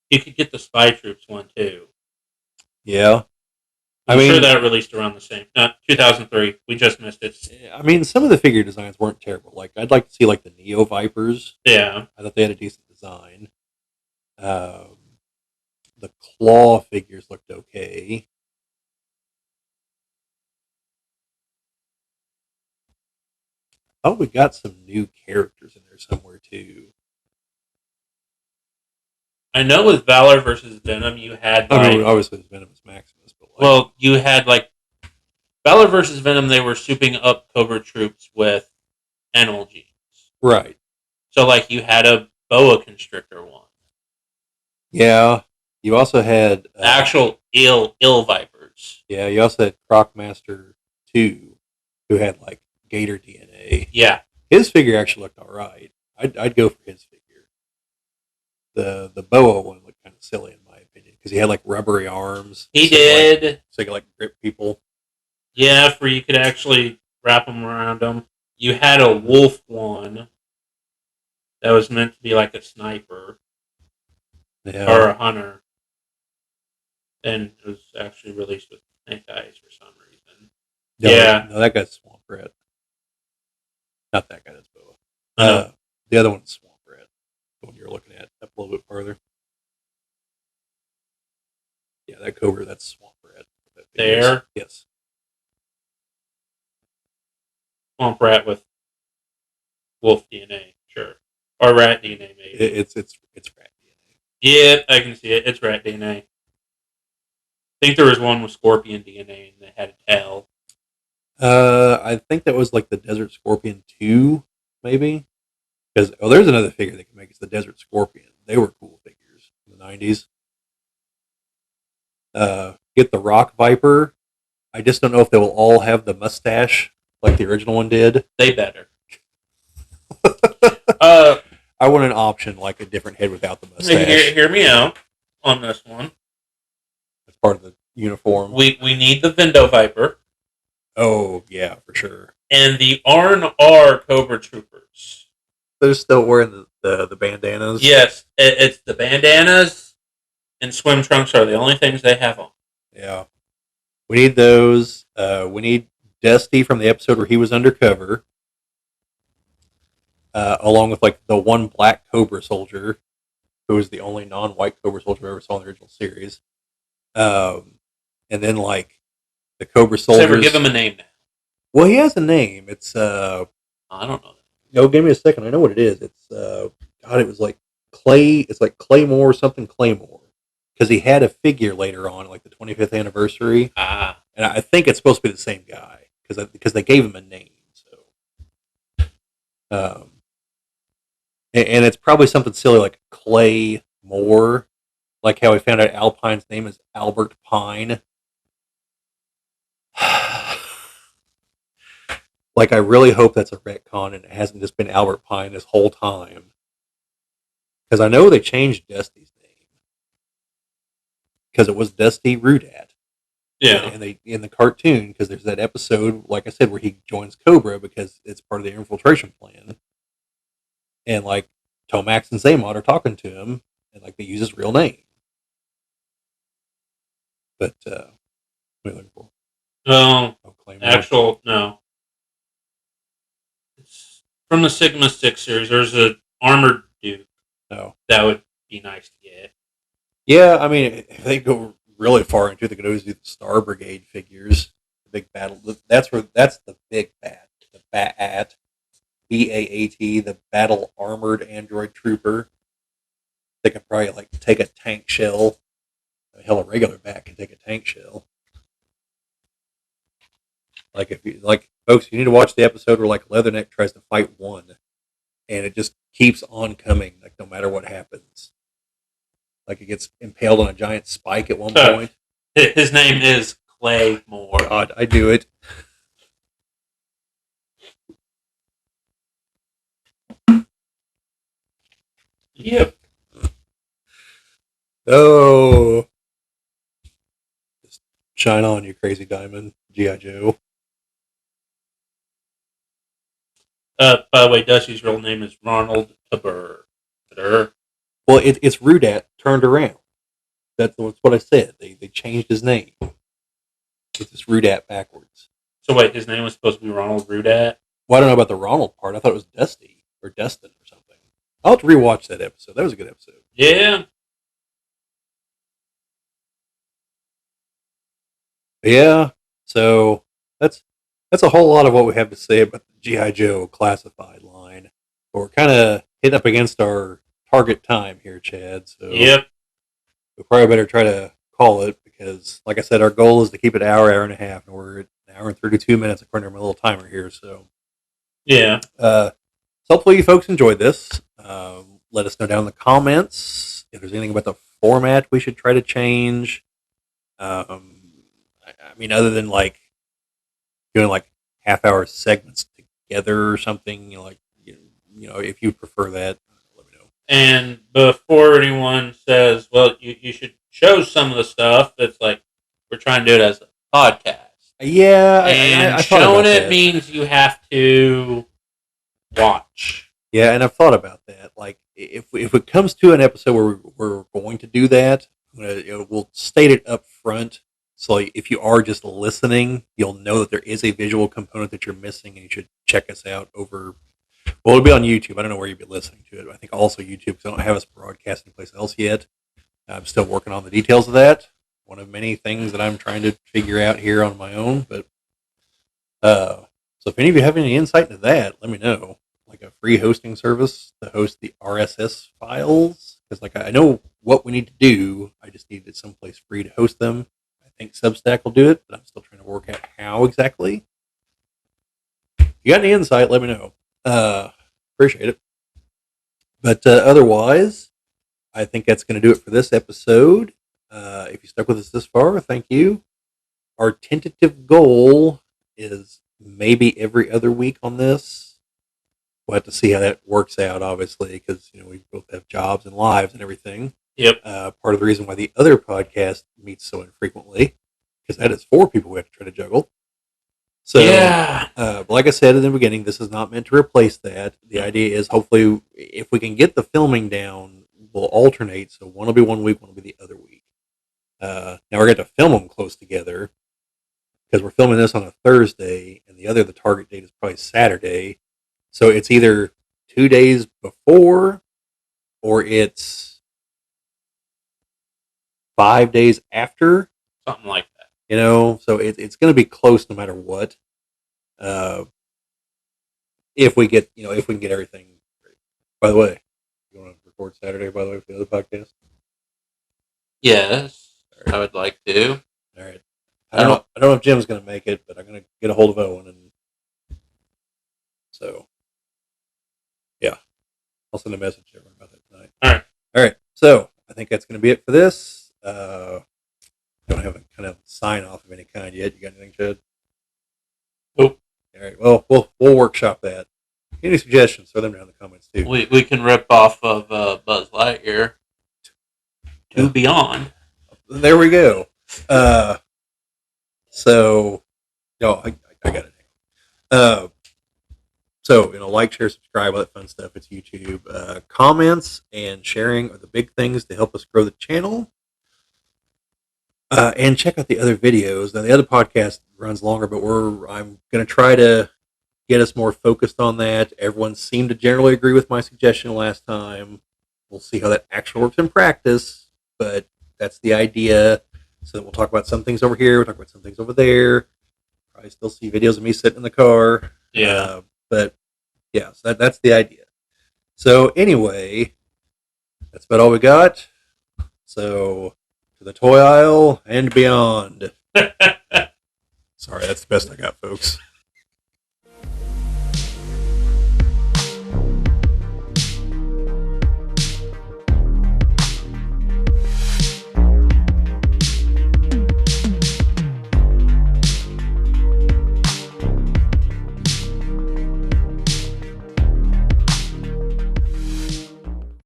[SPEAKER 2] You could get the Spy Troops one, too.
[SPEAKER 1] Yeah.
[SPEAKER 2] I'm sure that released around the same. 2003. We just missed it.
[SPEAKER 1] I mean, some of the figure designs weren't terrible. Like, I'd like to see, like, the Neo Vipers.
[SPEAKER 2] Yeah.
[SPEAKER 1] I thought they had a decent design. The Claw figures looked okay. I thought we got some new characters in there somewhere, too.
[SPEAKER 2] I know with Valor versus Venom, you had
[SPEAKER 1] obviously it was Venomous Maximus, but
[SPEAKER 2] you had Valor versus Venom. They were souping up Cobra troops with animal genes,
[SPEAKER 1] right?
[SPEAKER 2] So you had a boa constrictor one.
[SPEAKER 1] Yeah, you also had
[SPEAKER 2] actual ill vipers.
[SPEAKER 1] Yeah, you also had Crocmaster 2, who had gator DNA.
[SPEAKER 2] Yeah,
[SPEAKER 1] his figure actually looked all right. I'd go for his figure. The boa one looked kind of silly in my opinion because he had rubbery arms.
[SPEAKER 2] He did.
[SPEAKER 1] So he could grip people.
[SPEAKER 2] Yeah, for you could actually wrap them around them. You had a wolf one that was meant to be like a sniper or a hunter, and it was actually released with snake eyes for some reason.
[SPEAKER 1] No, that guy's Swamp Rat. Not that guy. That's boa. The other one's Swamp Rat. The one you're looking at up a little bit farther. Yeah, that Cobra, that's Swamp Rat.
[SPEAKER 2] There?
[SPEAKER 1] Yes.
[SPEAKER 2] Swamp Rat with wolf DNA, sure. Or rat DNA, maybe.
[SPEAKER 1] It's rat DNA.
[SPEAKER 2] Yeah, I can see it. It's rat DNA. I think there was one with scorpion DNA and they had a tail.
[SPEAKER 1] I think that was the Desert Scorpion 2, maybe. Because there's another figure they can make. It's the Desert Scorpion. They were cool figures in the 90s. Get the Rock Viper. I just don't know if they will all have the mustache like the original one did.
[SPEAKER 2] They better.
[SPEAKER 1] I want an option like a different head without the mustache.
[SPEAKER 2] Hear me out on this one.
[SPEAKER 1] That's part of the uniform.
[SPEAKER 2] We need the Vindo Viper.
[SPEAKER 1] Oh yeah, for sure.
[SPEAKER 2] And the R&R Cobra Troopers.
[SPEAKER 1] They're still wearing the bandanas.
[SPEAKER 2] Yes, it's the bandanas and swim trunks are the only things they have on.
[SPEAKER 1] Yeah, we need those. We need Dusty from the episode where he was undercover, along with the one black Cobra soldier, who was the only non-white Cobra soldier I ever saw in the original series. And then the Cobra soldiers.
[SPEAKER 2] Ever give him a name now?
[SPEAKER 1] Well, he has a name. It's
[SPEAKER 2] I don't know.
[SPEAKER 1] No, give me a second. I know what it is. It's God. It was Clay. It's like Claymore something Claymore because he had a figure later on, like the 25th anniversary,
[SPEAKER 2] Ah,
[SPEAKER 1] and I think it's supposed to be the same guy because they gave him a name. So, and it's probably something silly like Clay Moore, like how we found out Alpine's name is Albert Pine. Like, I really hope that's a retcon and it hasn't just been Albert Pine this whole time. Because I know they changed Dusty's name. Because it was Dusty Rudat.
[SPEAKER 2] yeah.
[SPEAKER 1] And they in the cartoon, because there's that episode, like I said, where he joins Cobra because it's part of their infiltration plan. And, like, Tomax and Zaymod are talking to him, and, like, they use his real name. But, what are you looking for?
[SPEAKER 2] No,
[SPEAKER 1] Oh, Claymore.
[SPEAKER 2] no. It's from the Sigma 6 series. There's an armored Duke.
[SPEAKER 1] No.
[SPEAKER 2] That would be nice to get.
[SPEAKER 1] Yeah, I mean, if they go really far into it, they could always do the Star Brigade figures. The big battle. That's the big bat. The BAT. BAAT, the battle armored android trooper. They could probably like take a tank shell. Hell, a regular bat can take a tank shell. Like if you like, folks, you need to watch the episode where like Leatherneck tries to fight one, and it just keeps on coming, like no matter what happens. Like it gets impaled on a giant spike at one point.
[SPEAKER 2] His name is Claymore.
[SPEAKER 1] God, I do it.
[SPEAKER 2] Yep.
[SPEAKER 1] Oh, just shine on, you crazy diamond, G.I. Joe.
[SPEAKER 2] By the way, Dusty's real name is Ronald Tabur.
[SPEAKER 1] Well, it's Rudat turned around. That's what I said. They changed his name. It's just Rudat backwards.
[SPEAKER 2] So wait, his name was supposed to be Ronald Rudat?
[SPEAKER 1] Well, I don't know about the Ronald part. I thought it was Dusty or Destin or something. I'll have to rewatch that episode. That was a good episode.
[SPEAKER 2] Yeah.
[SPEAKER 1] Yeah. So that's a whole lot of what we have to say about the G.I. Joe Classified line. But we're kind of hitting up against our target time here, Chad. So
[SPEAKER 2] Yep.
[SPEAKER 1] we probably better try to call it because, like I said, our goal is to keep it an hour and a half, and we're at an hour and 32 minutes according to my little timer here. So
[SPEAKER 2] Yeah.
[SPEAKER 1] So hopefully you folks enjoyed this. Let us know down in the comments if there's anything about the format we should try to change. I mean, other than like doing like half-hour segments together or something, like if you prefer that, let me know.
[SPEAKER 2] And before anyone says, well, you should show some of the stuff, it's like we're trying to do it as a podcast.
[SPEAKER 1] Yeah,
[SPEAKER 2] and
[SPEAKER 1] I
[SPEAKER 2] showing it
[SPEAKER 1] that.
[SPEAKER 2] means you have to watch.
[SPEAKER 1] Yeah, and I've thought about that. Like, if it comes to an episode where we're going to do that, we'll state it up front. So like, if you are just listening, you'll know that there is a visual component that you're missing, and you should check us out over. Well, it'll be on YouTube. I don't know where you'll be listening to it. I think also YouTube because I don't have us broadcast anyplace else yet. I'm still working on the details of that. One of many things that I'm trying to figure out here on my own. But so if any of you have any insight into that, let me know. Like a free hosting service to host the RSS files, because like I know what we need to do. I just need it someplace free to host them. I think Substack will do it, but I'm still trying to work out how exactly. If you got any insight, let me know. Appreciate it. But otherwise, I think that's going to do it for this episode. If you stuck with us this far, thank you. Our tentative goal is maybe every other week on this. We'll have to see how that works out, obviously, because we both have jobs and lives and everything.
[SPEAKER 2] Yep.
[SPEAKER 1] Part of the reason why the other podcast meets so infrequently, because that is 4 people we have to try to juggle. So,
[SPEAKER 2] yeah.
[SPEAKER 1] Like I said in the beginning, this is not meant to replace that. The idea is hopefully, if we can get the filming down, we'll alternate. So one will be one week, one will be the other week. Now we're going to film them close together because we're filming this on a Thursday, and the target date is probably Saturday. So it's either 2 days before or it's 5 days after.
[SPEAKER 2] Something like that.
[SPEAKER 1] So it's going to be close no matter what. If we get, if we can get everything. By the way, you want to record? record Saturday, by the way, for the other podcast?
[SPEAKER 2] Yes, I would like to.
[SPEAKER 1] All right. I don't know if Jim's going to make it, but I'm going to get a hold of Owen, and so yeah, I'll send a message to everyone about that tonight. All right. So I think that's going to be it for this. Don't have a kind of sign off of any kind yet. You got anything, Chad?
[SPEAKER 2] Nope.
[SPEAKER 1] All right. Well, we'll workshop that. Any suggestions? Throw them down in the comments too.
[SPEAKER 2] We can rip off of Buzz Lightyear to Beyond.
[SPEAKER 1] There we go. So, no, I got it. So, like, share, subscribe, all that fun stuff. It's YouTube. Comments and sharing are the big things to help us grow the channel. And check out the other videos. Now, the other podcast runs longer, but I'm going to try to get us more focused on that. Everyone seemed to generally agree with my suggestion last time. We'll see how that actually works in practice, but that's the idea. So we'll talk about some things over here. We'll talk about some things over there. Probably still see videos of me sitting in the car.
[SPEAKER 2] Yeah.
[SPEAKER 1] But yeah, so that's the idea. So anyway, that's about all we got. So to the toy aisle and beyond. Sorry, that's the best I got, folks.